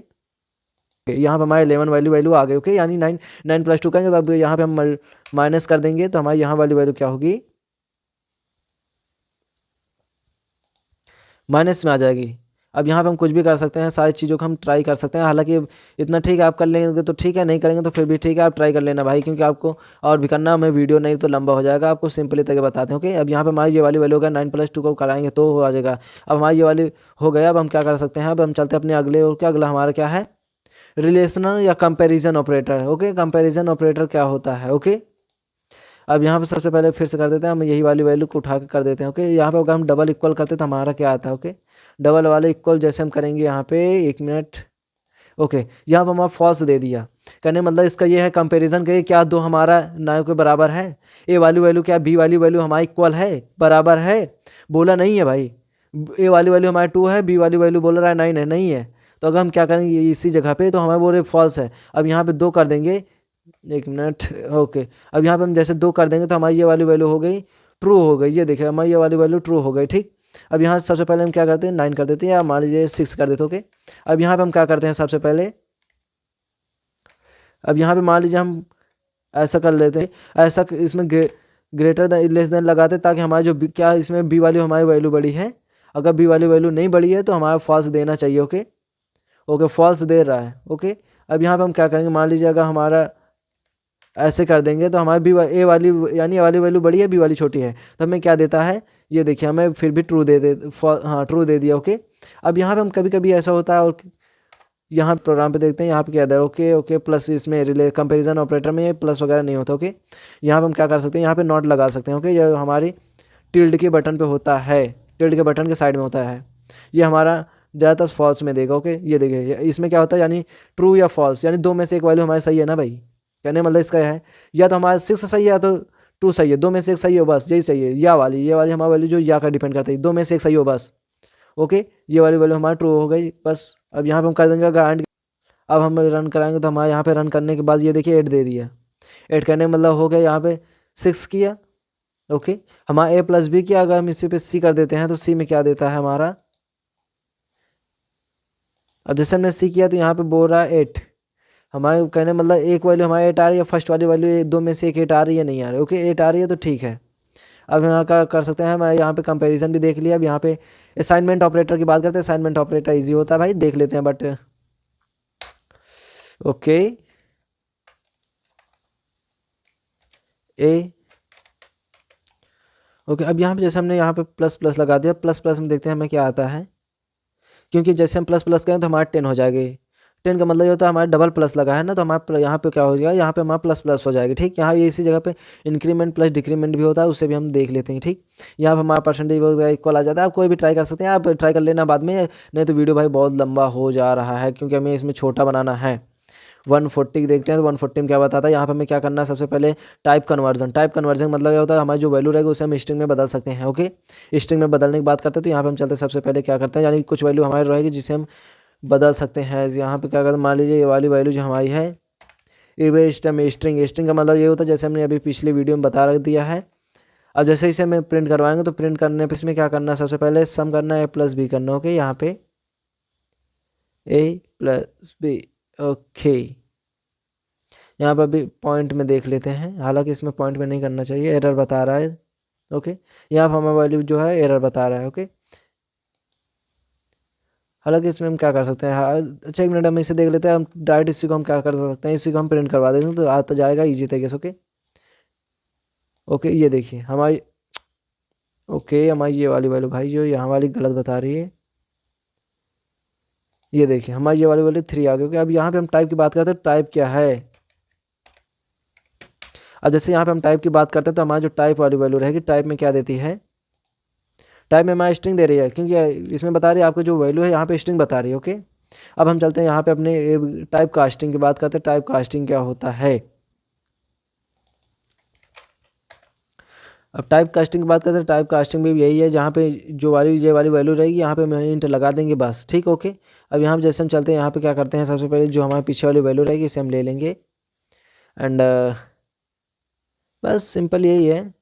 यहाँ पे हमारे 11 वैल्यू वैल्यू आ गई। ओके, यानी 9 + 2 करेंगे तो अब यहाँ पे हम माइनस कर देंगे तो हमारी यहाँ वाली वैल्यू क्या होगी, माइनस में आ जाएगी। अब यहाँ पे हम कुछ भी कर सकते हैं, सारी चीज़ों को हम ट्राई कर सकते हैं। हालांकि इतना ठीक है, आप कर लेंगे तो ठीक है, नहीं करेंगे तो फिर भी ठीक है, आप ट्राई कर लेना भाई, क्योंकि आपको और भी करना, हमें वीडियो नहीं तो लंबा हो जाएगा। आपको सिंपली तक बताते हैं। ओके, अब यहाँ पे हमारी ये वाली वैल्यू होगा 9 + 2 को कराएंगे तो हो आ जाएगा। अब हमारी ये वाली हो गया। अब हम क्या कर सकते हैं, अब हम चलते हैं अपने अगले। और क्या अगला हमारा क्या है, रिलेशनल या comparison operator. Okay, comparison operator क्या होता है। ओके, अब यहाँ पे सबसे पहले फिर से कर देते हैं, हम यही वाली वैल्यू को उठा के कर देते हैं। ओके, यहाँ पे अगर हम डबल इक्वल करते हैं तो हमारा क्या आता है। ओके, डबल वाले इक्वल जैसे हम करेंगे यहाँ पे, एक मिनट। ओके, यहाँ पर हमारा फॉल्स दे दिया, कहने मतलब इसका ये है कंपैरिजन के क्या दो हमारा ना के बराबर है, ए वाली वैल्यू क्या बी वाली वैल्यू हमारी इक्वल है, बराबर है, बोला नहीं है भाई। ए वाली वैल्यू हमारी 2 है, बी वाली वैल्यू बोल रहा है 9 है, नहीं है। तो अगर हम क्या करेंगे इसी जगह पे, तो हमें बोल रहे फॉल्स है। अब यहाँ पे 2 कर देंगे, एक मिनट। ओके, अब यहाँ पे हम जैसे 2 कर देंगे तो हमारी ये वाली वैल्यू हो गई ट्रू हो गई, ये देखिए हमारी ये वाली वैल्यू ट्रू हो गई। ठीक, अब यहाँ सबसे पहले हम क्या करते हैं 9 कर देते हैं, या मान लीजिए 6 कर देते। ओके, अब यहाँ पे हम क्या करते हैं सबसे पहले, अब यहाँ पे मान लीजिए हम ऐसा कर लेते हैं, ऐसा इसमें ग्रेटर देन लेस देन लगाते हैं, ताकि हमारी जो क्या इसमें बी वाली हमारी वैल्यू बड़ी है। अगर बी वाली वैल्यू नहीं बड़ी है तो हमारा फॉल्स देना चाहिए। ओके ओके, फॉल्स दे रहा है। ओके, अब यहाँ पे हम क्या करेंगे, मान लीजिए अगर हमारा ऐसे कर देंगे तो हमारी बी ए वाली यानी ए वाली वैल्यू बड़ी है, बी वाली छोटी है, तो हमें क्या देता है, ये देखिए हमें फिर भी ट्रू दे हाँ ट्रू दे दिया। ओके, अब यहाँ पे हम कभी कभी ऐसा होता है, और यहाँ प्रोग्राम पे देखते हैं यहाँ पे क्या दे। ओके ओके, प्लस इसमें रिले कंपेरिजन ऑपरेटर में ये प्लस वगैरह नहीं होता। ओके, यहाँ पे हम क्या कर सकते हैं, यहाँ पे नॉट लगा सकते हैं। ओके, ये हमारी टिल्ड के बटन पे होता है, टिल्ड के बटन के साइड में होता है। ये हमारा ज़्यादातर फॉल्स में देगा। ओके, ये देखिए इसमें क्या होता है, यानी ट्रू या फॉल्स, यानी दो में से एक वैल्यू हमारी सही है ना भाई। कहने मतलब इसका है या तो हमारा 6 सही है या तो 2 सही है, दो में से एक सही हो बस, यही सही है। या वाली, ये वाली हमारी वैल्यू जो या का डिपेंड करता है, दो में से एक सही हो बस। ओके, ये वाली वैल्यू हमारी ट्रू हो गई बस। अब यहाँ पे हम कर देंगे गारंटी। अब हम रन कराएंगे तो हमारे यहाँ पे रन करने के बाद ये देखिए 8 दे दिया। 8 करने का मतलब हो गया यहाँ पे 6 किया। ओके, हमारा ए प्लस बी किया। अगर हम इसी पे सी कर देते हैं तो सी में क्या देता है हमारा, अब जैसे हमने सी किया तो यहाँ पे बोल रहा है 8। हमारे कहने मतलब एक वैल्यू हमारी 8 आ रही है, फर्स्ट वाली वैल्यू दो में से एक 8 आ रही है, नहीं आ रही। ओके, 8 आ रही है तो ठीक है। अब हम यहाँ का कर सकते हैं, मैं यहाँ पे कंपैरिजन भी देख लिया। अब यहाँ पे असाइनमेंट ऑपरेटर की बात करते हैं। असाइनमेंट ऑपरेटर इजी होता है भाई, देख लेते हैं बट ओके। ए ओके, अब यहाँ पे जैसे हमने यहाँ पे प्लस प्लस लगा दिया, प्लस प्लस में देखते हैं हमें क्या आता है। क्योंकि जैसे हम प्लस प्लस करें तो हमारा 10 हो जाएगी। 10 का मतलब ये होता है हमारा डबल प्लस लगा है ना, तो हमारा यहाँ पे क्या हो जाएगा, यहाँ पे हमारा प्लस प्लस हो जाएगी। ठीक, यहाँ ये इसी जगह पे इंक्रीमेंट प्लस डिक्रीमेंट भी होता है, उससे भी हम देख लेते हैं। ठीक, यहाँ पे हमारा परसेंटेज इक्वल आ जाता है। आप कोई भी ट्राई कर सकते हैं, आप ट्राई कर लेना बाद में, नहीं तो वीडियो भाई बहुत लंबा हो जा रहा है, क्योंकि हमें इसमें छोटा बनाना है। 140 देखते हैं तो 140 में क्या बताता है। यहाँ पे हमें क्या करना है, सबसे पहले टाइप कन्वर्जन। टाइप कन्वर्जन मतलब ये होता है हमारी जो वैल्यू रहेगी उसे हम स्ट्रिंग में बदल सकते हैं। ओके, स्ट्रिंग में बदलने की बात करते हैं तो यहाँ पे हम चलते हैं, सबसे पहले क्या करते हैं, यानी कुछ वैल्यू हमारी रहेगी जिसे हम बदल सकते हैं। यहाँ पे क्या करते हैं, मान लीजिए ये वाली वैल्यू जो हमारी है स्ट्रिंग। स्ट्रिंग का मतलब ये होता है जैसे हमने अभी पिछले वीडियो में बता रख दिया है। अब जैसे इसे हमें प्रिंट करवाएंगे तो प्रिंट करने पर इसमें क्या करना है, सबसे पहले सम करना है, ए प्लस बी करना। ओके, यहाँ पे ए प्लस बी। ओके, यहाँ पर भी पॉइंट में देख लेते हैं, हालांकि इसमें पॉइंट में नहीं करना चाहिए, एरर बता रहा है। ओके, यहाँ पर हमें वैल्यू जो है एरर बता रहा है। ओके, हालांकि इसमें हम क्या कर सकते हैं, हाँ अच्छा एक मिनट हम इसे देख लेते हैं। हम डायरेक्ट इसी को हम क्या कर सकते हैं, इसी को हम प्रिंट करवा देते हैं तो आता जाएगा ईजी तरीके से। ओके ओके, ये देखिए हमारी, ओके हमारी ये वाली वैल्यू भाई जो यहाँ वाली गलत बता रही है। ये देखिए हमारी ये वाली वैल्यू 3 आ गई। ओके, अब यहाँ पे हम टाइप की बात करते हैं, टाइप क्या है। अब जैसे यहाँ पे हम टाइप की बात करते हैं तो हमारी जो टाइप वाली वैल्यू रहेगी, टाइप में क्या देती है, टाइप में हमारी स्ट्रिंग दे रही है, क्योंकि इसमें बता रही है आपको जो वैल्यू है यहाँ पे स्ट्रिंग बता रही है। ओके, अब हम चलते हैं यहाँ पे अपने टाइप कास्टिंग की बात करते हैं। टाइप कास्टिंग क्या होता है, अब टाइप कास्टिंग की बात करते हैं। टाइप कास्टिंग भी यही है, जहाँ पे जो वाली ये वाली वैल्यू रहेगी यहाँ पे हम इंट लगा देंगे बस। ठीक, ओके, अब यहाँ पे जैसे हम चलते हैं, यहाँ पे क्या करते हैं, सबसे पहले जो हमारे पीछे वाली वैल्यू रहेगी इसे हम ले लेंगे एंड बस सिंपल यही है।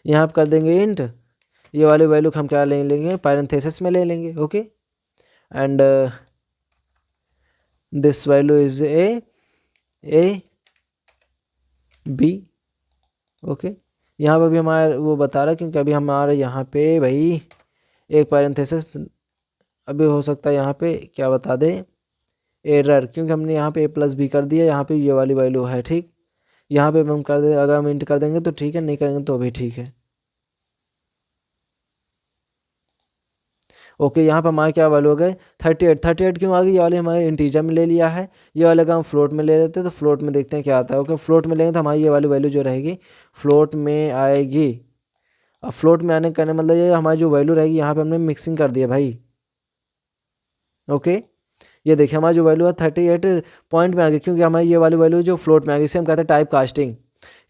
यहाँ पे कर देंगे इंट, ये वाली वैल्यू हम क्या ले लेंगे, पैरेंथेसिस में ले लेंगे। Okay, and this value is a B. Okay, यहाँ पर भी हमारा वो बता रहा है, क्योंकि अभी हमारे यहाँ पे भाई एक पैरेंथेसिस अभी हो सकता है यहाँ पे क्या बता दे, एरर, क्योंकि हमने यहाँ पे ए प्लस बी कर दिया, यहाँ पे ये वाली वैल्यू है। ठीक, यहाँ पे हम कर दे, अगर हम इंट कर देंगे तो ठीक है, नहीं करेंगे तो भी ठीक है। ओके, यहाँ पर हमारे क्या वैल्यू हो गए 38। 38 क्यों आ गई, ये वाले हमारे इंटीजर में ले लिया है, ये वाले अगर हम फ्लोट में ले लेते हैं तो फ्लोट में देखते हैं क्या आता है। ओके, फ्लोट में लेंगे तो हमारी ये वाली वैल्यू जो रहेगी फ्लोट में आएगी। अब फ्लोट में आने का मतलब ये हमारी जो वैल्यू रहेगी यहाँ पे हमने मिक्सिंग कर दिया भाई। ओके, ये देखिए हमारी जो वैल्यू है 38 पॉइंट में आ गई, क्योंकि हमारी ये वाली वैल्यू जो फ्लोट में आ गई, इसे हम कहते हैं टाइप कास्टिंग।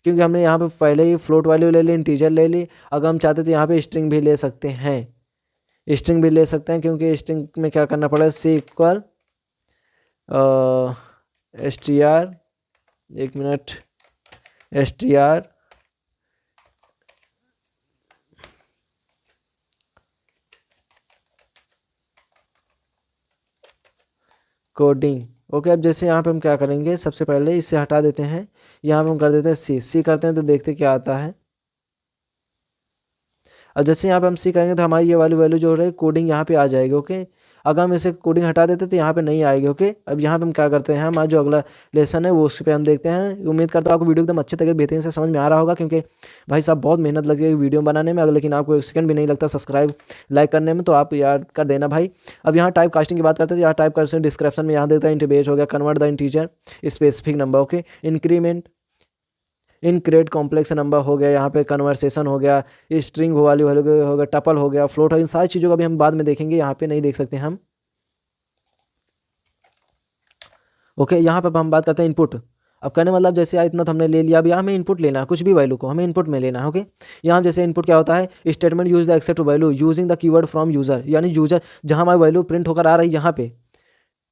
क्योंकि हमने यहाँ पे पहले ही फ्लोट वैल्यू ले ली, इंटीजर ले ली, अगर हम चाहते तो यहाँ पे स्ट्रिंग भी ले सकते हैं, स्ट्रिंग भी ले सकते हैं, क्योंकि स्ट्रिंग में क्या करना पड़ेगा, सी इक्वल एस टी आर, एक minute, S T R coding. Okay, अब जैसे यहाँ पे हम क्या करेंगे, सबसे पहले इसे हटा देते हैं, यहाँ पे हम कर देते हैं सी करते हैं तो देखते क्या आता है। अब जैसे यहाँ पे हम सी करेंगे तो हमारी ये वाली वैल्यू जो है कोडिंग यहाँ पे आ जाएगी। ओके, अगर हम इसे कोडिंग हटा देते तो यहाँ पे नहीं आएगी। ओके, अब यहाँ पे हम क्या करते हैं, हमारा जो अगला लेसन है वो उस पर हम देखते हैं। उम्मीद करता हूँ आपको वीडियो एकदम अच्छे तरीके बेहतरीन से समझ में आ रहा होगा, क्योंकि भाई साहब बहुत मेहनत लगी है वीडियो बनाने में, अगर लेकिन आपको एक सेकंड भी नहीं लगता सब्सक्राइब लाइक करने में, तो आप यार कर देना भाई। अब यहाँ टाइप कास्टिंग की बात करते हैं, यहाँ टाइप करते हैं डिस्क्रिप्शन में, यहाँ देता है इंट बेस हो गया, convert the integer specific number. Okay, increment इनक्रेट कॉम्प्लेक्स नंबर हो गया, यहाँ पे कन्वर्सेशन हो गया, स्ट्रिंग वाली हो गया, टपल हो गया, फ्लोट हो गया, इन सारी चीज़ों का भी हम बाद में देखेंगे, यहाँ पे नहीं देख सकते हम। ओके, यहाँ पे हम बात करते हैं इनपुट। अब कहने मतलब जैसे इतना तो हमने ले लिया, अब यहाँ हमें इनपुट लेना है, कुछ भी वैल्यू को हमें इनपुट में लेना है। ओके, यहाँ जैसे इनपुट क्या होता है, statement use the accept value using the keyword from user, यानी यूजर जहाँ हमारी वैल्यू प्रिंट होकर आ रही है,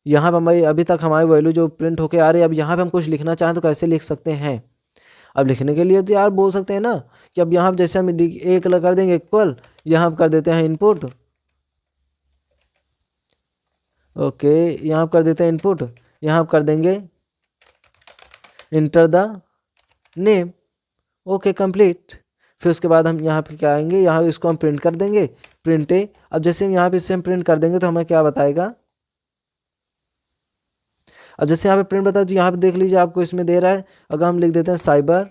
यहाँ पे हमारी अभी तक हमारी वैल्यू जो प्रिंट होकर आ रही है, अब यहाँ पे हम कुछ लिखना चाहें तो कैसे लिख सकते हैं। अब लिखने के लिए तो यार बोल सकते हैं ना कि अब यहाँ जैसे हम एक कर देंगे इक्वल, यहाँ कर देते हैं इनपुट। ओके, यहाँ कर देते हैं इनपुट, यहाँ कर देंगे enter the name. Okay complete. फिर उसके बाद हम यहाँ पे क्या आएंगे, यहाँ इसको हम प्रिंट कर देंगे, प्रिंट ए। अब जैसे हम यहाँ पे इससे हम प्रिंट कर देंगे तो हमें क्या बताएगा। अब जैसे यहाँ पे प्रिंट बताया तो यहाँ पे देख लीजिए आपको इसमें दे रहा है, अगर हम लिख देते हैं साइबर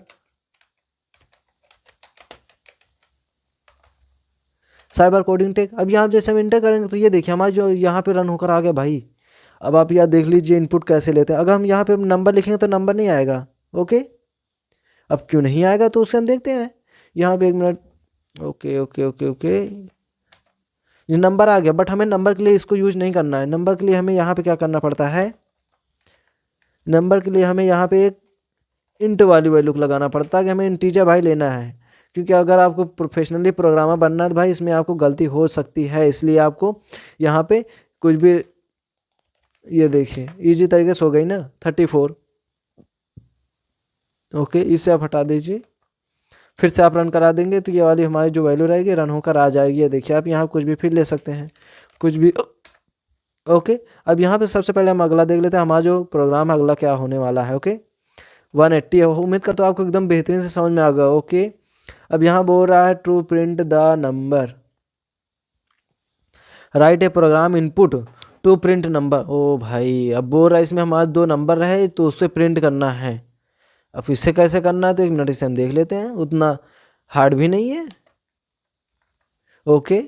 कोडिंग टेक। अब यहाँ जैसे हम इंटर करेंगे तो ये देखिए हमारा जो यहाँ पे रन होकर आ गया भाई। अब आप यहाँ देख लीजिए इनपुट कैसे लेते हैं। अगर हम यहाँ पे नंबर लिखेंगे तो नंबर नहीं आएगा। ओके, अब क्यों नहीं आएगा तो उससे हम देखते हैं। यहाँ पे 1 minute. Okay okay okay okay, ये नंबर आ गया, बट हमें नंबर के लिए इसको यूज नहीं करना है। नंबर के लिए हमें यहाँ पे क्या करना पड़ता है, नंबर के लिए हमें यहाँ पे एक इंट वाली वैल्यू लगाना पड़ता है कि हमें इंटीजर भाई लेना है। क्योंकि अगर आपको प्रोफेशनली प्रोग्रामर बनना है तो भाई इसमें आपको गलती हो सकती है, इसलिए आपको यहाँ पे कुछ भी, ये देखिए इजी तरीके से हो गई ना 34। ओके, इसे आप हटा दीजिए, फिर से आप रन करा देंगे तो ये वाली हमारी जो वैल्यू रहेगी रन होकर आ जाएगी। ये देखिए आप यहाँ कुछ भी फिर ले सकते हैं, कुछ भी। ओके, अब यहाँ पे सबसे पहले हम अगला देख लेते हैं, हमारा जो प्रोग्राम अगला क्या होने वाला है। ओके, 180 है, उम्मीद करता हूँ आपको एकदम बेहतरीन से समझ में आ गया। ओके, अब यहाँ बोल रहा है to print the number, right a program input to print number. ओ भाई, अब बोल रहा है इसमें हमारे 2 नंबर रहे तो उससे प्रिंट करना है। अब इससे कैसे करना है तो 1 मिनट से हम देख लेते हैं, उतना हार्ड भी नहीं है। ओके,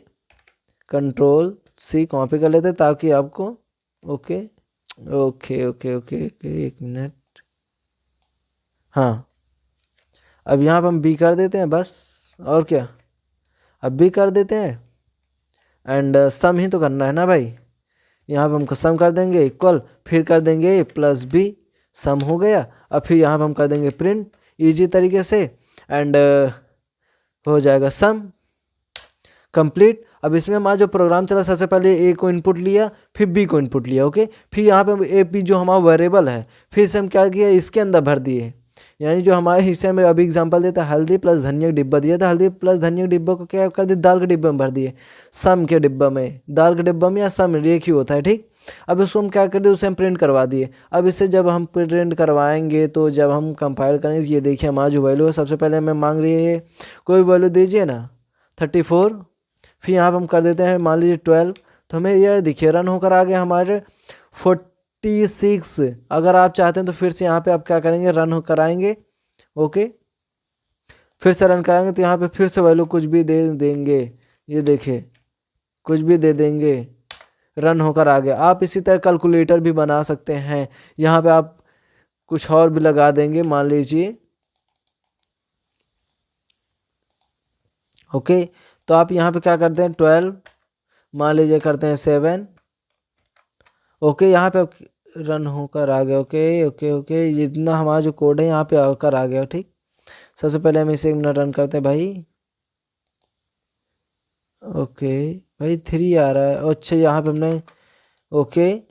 कंट्रोल सी कॉपी कर लेते हैं ताकि आपको। Okay okay okay okay okay, 1 minute. हाँ, अब यहाँ पर हम बी कर देते हैं बस, और क्या, अब बी कर देते हैं एंड सम ही तो करना है ना भाई। यहाँ पर हम सम कर देंगे इक्वल, फिर कर देंगे प्लस बी, सम हो गया। अब फिर यहाँ पर हम कर देंगे प्रिंट इजी तरीके से एंड हो जाएगा सम कंप्लीट। अब इसमें हमारा जो प्रोग्राम चला, सबसे पहले ए को इनपुट लिया, फिर बी को इनपुट लिया। ओके, फिर यहाँ पे ए बी जो हमारा वेरिएबल है, फिर से हम क्या किया, इसके अंदर भर दिए। यानी जो हमारे हिस्से में अभी एग्जांपल देता है हल्दी प्लस धनिया का डिब्बा दिया था, हल्दी प्लस धनिया के डिब्बा को क्या कर दिया, दाल के डिब्बे में भर दिए, सम के डिब्बा में, दाल के डिब्बा में या सम एक ही होता है। ठीक, अब उसको हम क्या कर दिए, उसे हम प्रिंट करवा दिए। अब इससे जब हम प्रिंट करवाएंगे तो जब हम कंपाइल करेंगे, ये देखिए हमारा जो वैल्यू है, सबसे पहले हमें मांग रही है कोई वैल्यू दीजिए ना 34। फिर यहाँ पर हम कर देते हैं मान लीजिए 12, तो हमें यह देखिए रन होकर आ गया हमारे 46। अगर आप चाहते हैं तो फिर से यहाँ पे आप क्या करेंगे, रन कराएंगे। ओके, फिर से रन कराएंगे तो यहाँ पे फिर से वैल्यू कुछ भी दे देंगे, ये देखिए कुछ भी दे देंगे, रन होकर आ गया। आप इसी तरह कैलकुलेटर भी बना सकते हैं, यहाँ पे आप कुछ और भी लगा देंगे, मान लीजिए। ओके, तो आप यहाँ पे क्या करते हैं 12, मान लीजिए करते हैं 7। ओके, यहाँ पे रन होकर आ गया। ओके ओके ओके, जितना हमारा जो कोड है यहाँ पे आकर आ गया। ठीक, सबसे पहले हम इसे 1 मिनट रन करते हैं भाई। ओके भाई 3 आ रहा है, अच्छा यहाँ पे हमने, ओके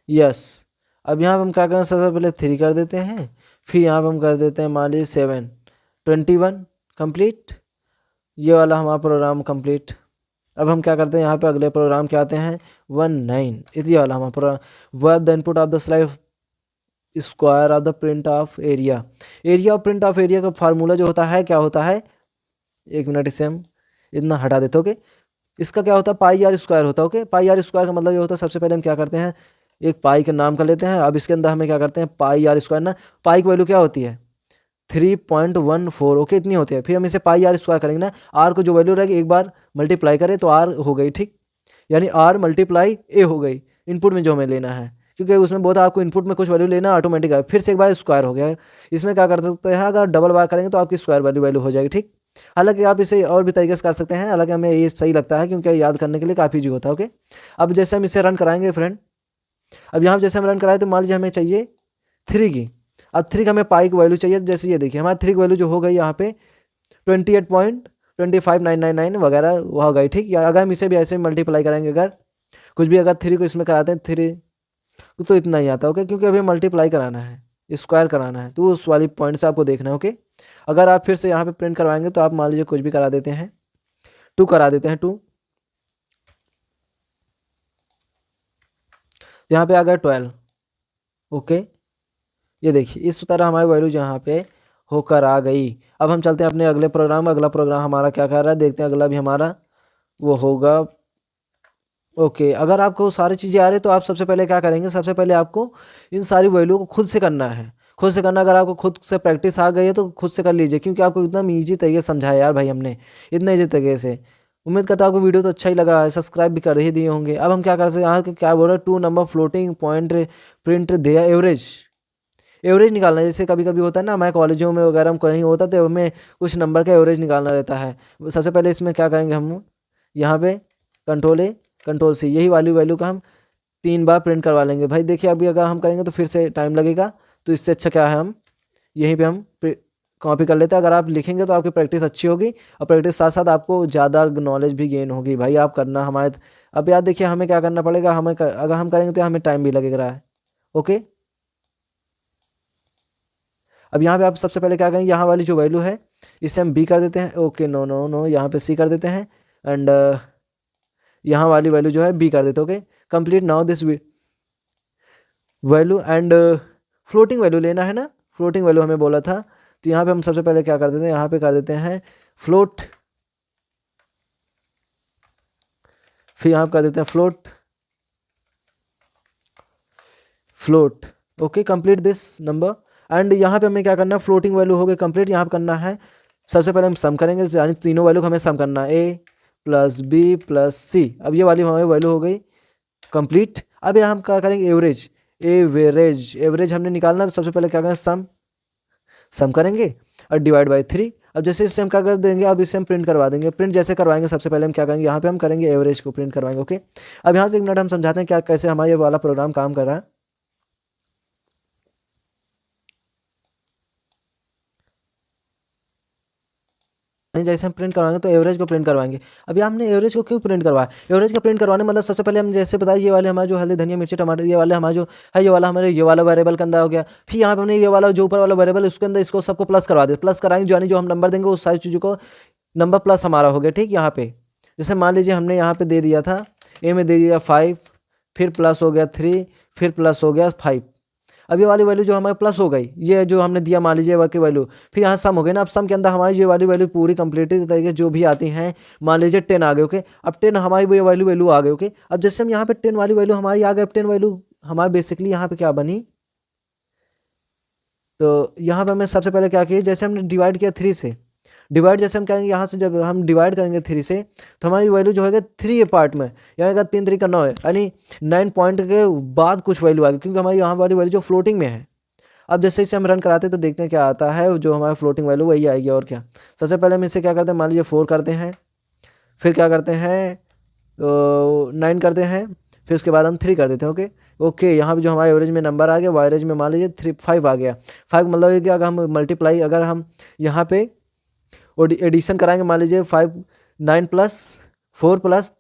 यस। अब यहाँ पे हम क्या करें, सबसे पहले 3 कर देते हैं, फिर यहाँ पे हम कर देते हैं मान लीजिए 7, 21 कंप्लीट। ये वाला हमारा प्रोग्राम कंप्लीट। अब हम क्या करते हैं, यहाँ पे अगले प्रोग्राम क्या आते हैं 19, ये वाला हमारा program. Verb the input of the slide square of the print of area. Area और प्रिंट ऑफ एरिया का फार्मूला जो होता है क्या होता है, 1 मिनट इसे हम इतना हटा देते। ओके, इसका क्या होता है, पाई आर स्क्वायर होता है। ओके, पाई आर स्क्वायर का मतलब ये होता है, सबसे पहले हम क्या करते हैं, एक पाई का नाम कर लेते हैं। अब इसके अंदर हमें क्या करते हैं, पाई आर स्क्वायर ना, पाई की वैल्यू क्या होती है 3.14। ओके, इतनी होती है। फिर हम इसे पाई आर स्क्वायर करेंगे ना, आर को जो वैल्यू रहेगी एक बार मल्टीप्लाई करें तो आर हो गई। ठीक, यानी आर मल्टीप्लाई ए हो गई, इनपुट में जो हमें लेना है, क्योंकि उसमें बहुत आपको इनपुट में कुछ वैल्यू लेना ऑटोमेटिक है। फिर से एक बार स्क्वायर हो गया। इसमें क्या कर सकते हैं, अगर डबल बार करेंगे तो आपकी स्क्वायर वैल्यू हो जाएगी, ठीक। हालांकि आप इसे और भी तरीके से कर सकते हैं, हालांकि हमें ये सही लगता है क्योंकि याद करने के लिए काफ़ी ईजी होता है। ओके, अब जैसे हम इसे रन कराएंगे फ्रेंड, अब यहाँ जैसे हम रन कराए तो मान लीजिए हमें चाहिए 3 की। अब 3 का हमें पाई की वैल्यू चाहिए, जैसे ये देखिए हमारा 3 की वैल्यू जो हो गई यहाँ पे 28.25999 वगैरह वो हो गई, ठीक। या अगर हम इसे भी ऐसे मल्टीप्लाई करेंगे, अगर कुछ भी अगर 3 को इसमें कराते हैं 3 तो इतना ही आता है। ओके, क्योंकि अभी मल्टीप्लाई कराना है, स्क्वायर कराना है, तो उस वाली पॉइंट से आपको देखना है। ओके, अगर आप फिर से यहाँ पे प्रिंट करवाएंगे तो आप मान लीजिए कुछ भी करा देते हैं, 2 करा देते हैं 2, यहाँ पे आ गया 12। ओके, ये देखिए इस तरह हमारी वैल्यू यहाँ पे होकर आ गई। अब हम चलते हैं अपने अगले प्रोग्राम में। अगला प्रोग्राम हमारा क्या कर रहा है, देखते हैं अगला भी हमारा वो होगा। ओके, अगर आपको सारी चीज़ें आ रही तो आप सबसे पहले क्या करेंगे, सबसे पहले आपको इन सारी वैल्यू को खुद से करना है, खुद से करना। अगर आपको खुद से प्रैक्टिस आ गई है तो खुद से कर लीजिए, क्योंकि आपको एकदम ईजी तरीके से समझाया यार भाई हमने, इतने ईजी तरीके से। उम्मीद करता हूँ आपको वीडियो तो अच्छा ही लगा है, सब्सक्राइब भी कर ही दिए होंगे। अब हम क्या कर सकते हैं, यहाँ के क्या बोल रहे हैं, 2 नंबर फ्लोटिंग पॉइंट प्रिंट दिया एवरेज, एवरेज निकालना है। जैसे कभी कभी होता है ना, हमारे कॉलेजों में वगैरह हम कहीं होता तो हमें कुछ नंबर का एवरेज निकालना रहता है। सबसे पहले इसमें क्या करेंगे हम, यहाँ पे कंट्रोल C, यही वाली वैल्यू का हम 3 बार प्रिंट करवा लेंगे। भाई देखिए अभी अगर हम करेंगे तो फिर से टाइम लगेगा, तो इससे अच्छा क्या है हम यहीं पे हम कॉपी कर लेते हैं। अगर आप लिखेंगे तो आपकी प्रैक्टिस अच्छी होगी, और प्रैक्टिस साथ साथ आपको ज़्यादा नॉलेज भी गेन होगी। भाई आप करना हमारे, अब यार देखिए हमें क्या करना पड़ेगा, अगर हम करेंगे तो हमें टाइम भी लगेगा। ओके, अब यहाँ पे आप सबसे पहले क्या करेंगे, यहाँ वाली जो वैल्यू है इसे हम B कर देते हैं। ओके, नो नो नो, यहाँ पे C कर देते हैं, एंड यहाँ वाली वैल्यू जो है B कर देते हैं। Okay, complete now this value and floating value लेना है ना, फ्लोटिंग वैल्यू हमें बोला था। तो यहाँ पे हम सबसे पहले क्या कर देते हैं, यहाँ पे कर देते हैं फ्लोट, फिर यहाँ पे कर देते हैं float. Okay, complete this number, and यहाँ पे हमें क्या करना है, फ्लोटिंग वैल्यू हो गई कंप्लीट। यहाँ पे करना है सबसे पहले हम सम करेंगे, यानी तीनों वैल्यू को हमें सम करना है, A + B + C। अब ये वाली हमारी वैल्यू हो गई कंप्लीट। अब यहाँ हम क्या करेंगे, एवरेज हमने निकालना है, तो सबसे पहले क्या करेंगे, सम करेंगे और डिवाइड बाई 3। अब जैसे इससे हम क्या कर देंगे, अब इससे हम प्रिंट करवा देंगे। प्रिंट जैसे करवाएंगे सबसे पहले हम क्या करेंगे, यहाँ पे हम करेंगे एवरेज को प्रिंट करवाएंगे। ओके, अब यहाँ से एक मिनट हम समझाते हैं क्या कैसे हमारा ये वाला प्रोग्राम काम कर रहा है। जैसे हम प्रिंट करवाएंगे तो एवरेज को प्रिंट करवाएंगे। अभी हमने एवरेज को क्यों प्रिंट करवाया, एवरेज का प्रिंट करवाने मतलब सबसे पहले हम जैसे बताया, ये वाले हमारे जो हल्दी धनिया मिर्ची टमाटर, ये वाले हमारा जो है, ये वाला हमारे ये वाला वेरिएबल के अंदर हो गया। फिर यहाँ पे हमने ये वाला जो ऊपर वाला वेरिएबल उसके अंदर इसको सबको प्लस करवा दे, प्लस कराएंगे यानी जो हम नंबर देंगे उस सारी चीज़ों को नंबर प्लस हमारा हो गया, ठीक। यहाँ पे जैसे मान लीजिए हमने यहाँ पे दे दिया था, A में दे दिया 5, फिर प्लस हो गया 3, फिर प्लस हो गया 5। अब ये वाली वैल्यू जो हमारे प्लस हो गई, ये जो हमने दिया मान लीजिए की वैल्यू, फिर यहाँ सम हो गई ना। अब सम के अंदर हमारी ये वाली वैल्यू पूरी कंप्लीट तरीके जो भी आती हैं, मान लीजिए 10 आ गए। ओके, अब 10 हमारी ये वैल्यू आ गई। ओके, अब जैसे हम यहाँ पे 10 वाली वैल्यू हमारी आ गई, अब 10 वैल्यू हमारी बेसिकली यहाँ पे क्या बनी, तो यहाँ पे हमें सबसे पहले क्या किया, जैसे हमने डिवाइड किया 3 से, डिवाइड जैसे हम करेंगे यहाँ से, जब हम डिवाइड करेंगे 3 से तो हमारी वैल्यू जो है 3 ये पार्ट में, यहाँ का 3 3 का 9 है, यानी 9 पॉइंट के बाद कुछ वैल्यू आ गई, क्योंकि हमारी यहाँ वाली वैल्यू जो फ्लोटिंग में है। अब जैसे इसे हम रन कराते हैं तो देखते हैं क्या आता है, जो हमारा फ्लोटिंग वैल्यू वही आएगी। और क्या, सबसे पहले हम इसे क्या करते हैं, मान लीजिए 4 करते हैं, फिर क्या करते हैं 9 करते हैं, फिर उसके बाद हम 3 कर देते हैं। ओके, यहाँ पे जो हमारे एवरेज में नंबर आ गया, वो एवरेज में मान लीजिए 5 आ गया। 5 मतलब है कि अगर हम मल्टीप्लाई, अगर हम यहाँ पे एडिशन कराएंगे, मान लीजिए 5 9 + 4 +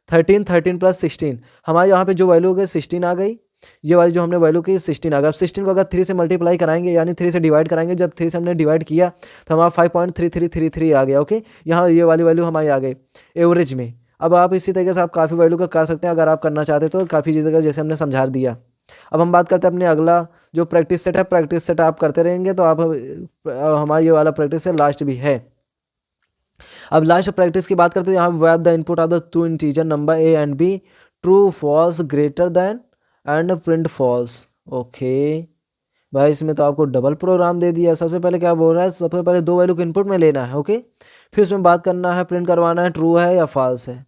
13 13 + 16, हमारे यहाँ पे जो वैल्यू हो गई 16 आ गई। ये वाली जो हमने वैल्यू की 16 आ गया। अब 16 को अगर 3 से मल्टीप्लाई कराएंगे, यानी 3 से डिवाइड कराएंगे, जब 3 से हमने डिवाइड किया तो हमारा 5.3333 आ गया। ओके, यहाँ ये वाली वैल्यू हमारी आ गई एवरेज में। अब आप इसी तरीके से आप काफ़ी वैल्यू का कर सकते हैं, अगर आप करना चाहते तो काफ़ी चीज़ें जैसे हमने समझा दिया। अब हम बात करते हैं अपने अगला जो प्रैक्टिस सेट है। प्रैक्टिस सेट आप करते रहेंगे तो आप हमारा ये वाला प्रैक्टिस से लास्ट भी है। अब लास्ट प्रैक्टिस की बात करते हैं, यहाँ web the input of the 2 integer number A and B, true false greater than and print false. Okay भाई, इसमें तो आपको डबल प्रोग्राम दे दिया। सबसे पहले क्या बोल रहा है, सबसे पहले 2 वैल्यू को इनपुट में लेना है। ओके, फिर उसमें बात करना है, प्रिंट करवाना है ट्रू है या फॉल्स है।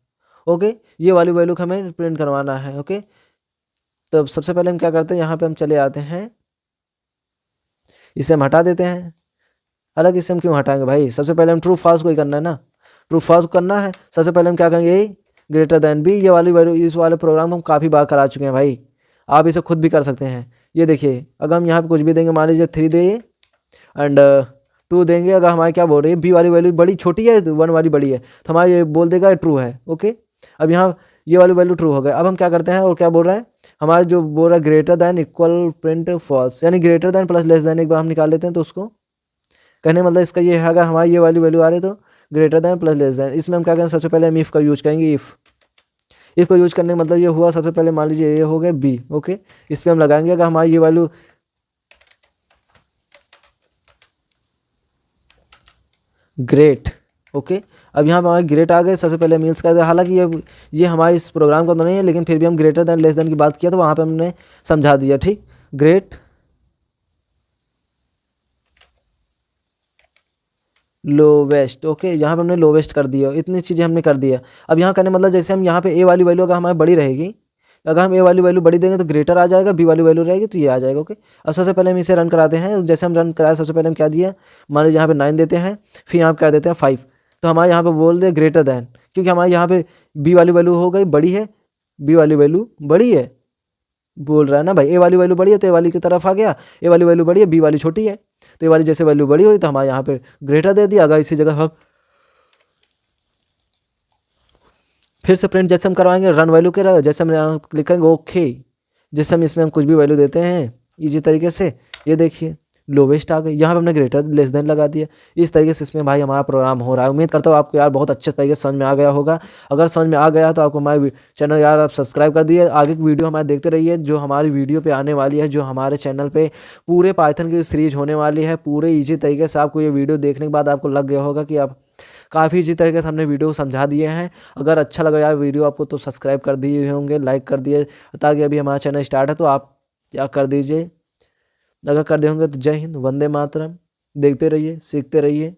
ओके, ये वाली वैल्यू को हमें प्रिंट करवाना है। ओके, तो सबसे पहले हम क्या करते हैं, यहाँ पे हम चले आते हैं, इसे हम हटा देते हैं। हालांकि इसे हम क्यों हटाएंगे भाई, सबसे पहले हम ट्रू फॉल्स को ही करना है ना, ट्रू फॉल्स करना है। सबसे पहले हम क्या करेंगे, यही ग्रेटर देन बी, ये वाली वैल्यू, इस वाले प्रोग्राम को हम काफ़ी बार करा चुके हैं भाई, आप इसे खुद भी कर सकते हैं। ये देखिए, अगर हम यहाँ पे कुछ भी देंगे, मान लीजिए 3 दे एंड 2 देंगे, अगर हमारे क्या बोल रही है, बी वाली वैल्यू बड़ी छोटी है, 1 वाली बड़ी है, तो हमारा ये बोल देगा ट्रू है। ओके, अब यहाँ ये वाली वैल्यू ट्रू हो गया। अब हम क्या करते हैं, और क्या बोल रहा है हमारा, जो बोल रहा है greater than equal print false, यानी greater than plus less than एक बार हम निकाल लेते हैं। तो उसको कहने मतलब इसका ये है, अगर हमारी ये वाली वैल्यू आ रही है तो greater than plus less then, इसमें हम क्या करेंगे, सबसे पहले हम इफ़ का यूज करेंगे। इफ़ का यूज करने का मतलब ये हुआ, सबसे पहले मान लीजिए ये हो गया बी। ओके, इस पर हम लगाएंगे, अगर हमारी ये वैल्यू ग्रेट। ओके, अब यहाँ पर हमारे ग्रेट आ गए, सबसे पहले हम यूज कर दे। हालांकि ये हमारे इस प्रोग्राम का तो नहीं है, लेकिन फिर भी हम ग्रेटर दैन लेस दैन की बात किया तो वहाँ पे हमने समझा दिया। ठीक, ग्रेट लोवेस्ट। ओके, यहाँ पे हमने लोवेस्ट कर दिया, इतनी चीज़ें हमने कर दिया। अब यहाँ करने मतलब जैसे हम यहाँ पे ए वाली वैल्यू अगर हमारी बड़ी रहेगी, अगर हम ए वाली वैल्यू बड़ी देंगे तो ग्रेटर आ जाएगा, बी वाली वैल्यू रहेगी तो ये आ जाएगा। ओके, अब सबसे पहले हम इसे रन कराते हैं। जैसे हम रन कराए, सबसे पहले हम क्या दिया, मान लीजिए यहाँ पे 9 देते हैं, फिर यहाँ पे क्या देते हैं 5, तो हमारे यहाँ पे बोल दे ग्रेटर दैन, क्योंकि हमारे यहाँ पे बी वाली वैल्यू हो गई बड़ी है, बी वाली वैल्यू बड़ी है, बोल रहा है ना भाई, ए वाली वैल्यू बड़ी है तो ए वाली की तरफ आ गया, ए वाली वैल्यू बड़ी है, बी वाली छोटी है, तो ए वाली जैसे वैल्यू बड़ी हुई तो हमारे यहाँ पे ग्रेटर दे दिया। अगर इसी जगह हम फिर से प्रिंट जैसे हम करवाएंगे रन वैल्यू के, जैसे हम यहाँ क्लिक करेंगे ओके, जैसे हम इसमें हम कुछ भी वैल्यू देते हैं इजी तरीके से, ये देखिए लोवेस्ट आ गई, यहाँ पे हमने ग्रेटर लेस देन लगा दिया। इस तरीके से इसमें भाई हमारा प्रोग्राम हो रहा है। उम्मीद करता हूँ आपको यार बहुत अच्छे तरीके से समझ में आ गया होगा। अगर समझ में आ गया तो आपको हमारे चैनल यार आप सब्सक्राइब कर दिए, आगे की वीडियो हमारे देखते रहिए, जो हमारी वीडियो पे आने वाली है, जो हमारे चैनल पे पूरे पाइथन की सीरीज होने वाली है, पूरे ईजी तरीके से आपको ये वीडियो देखने के बाद आपको लग गया होगा कि आप काफ़ी इसी तरीके से हमने वीडियो समझा दिए हैं। अगर अच्छा लगा यार वीडियो आपको तो सब्सक्राइब कर दिए होंगे, लाइक कर दिए, ताकि अभी हमारा चैनल स्टार्ट है तो आप क्या कर दीजिए, अगर कर दिए होंगे तो जय हिंद, वंदे मातरम। देखते रहिए, सीखते रहिए।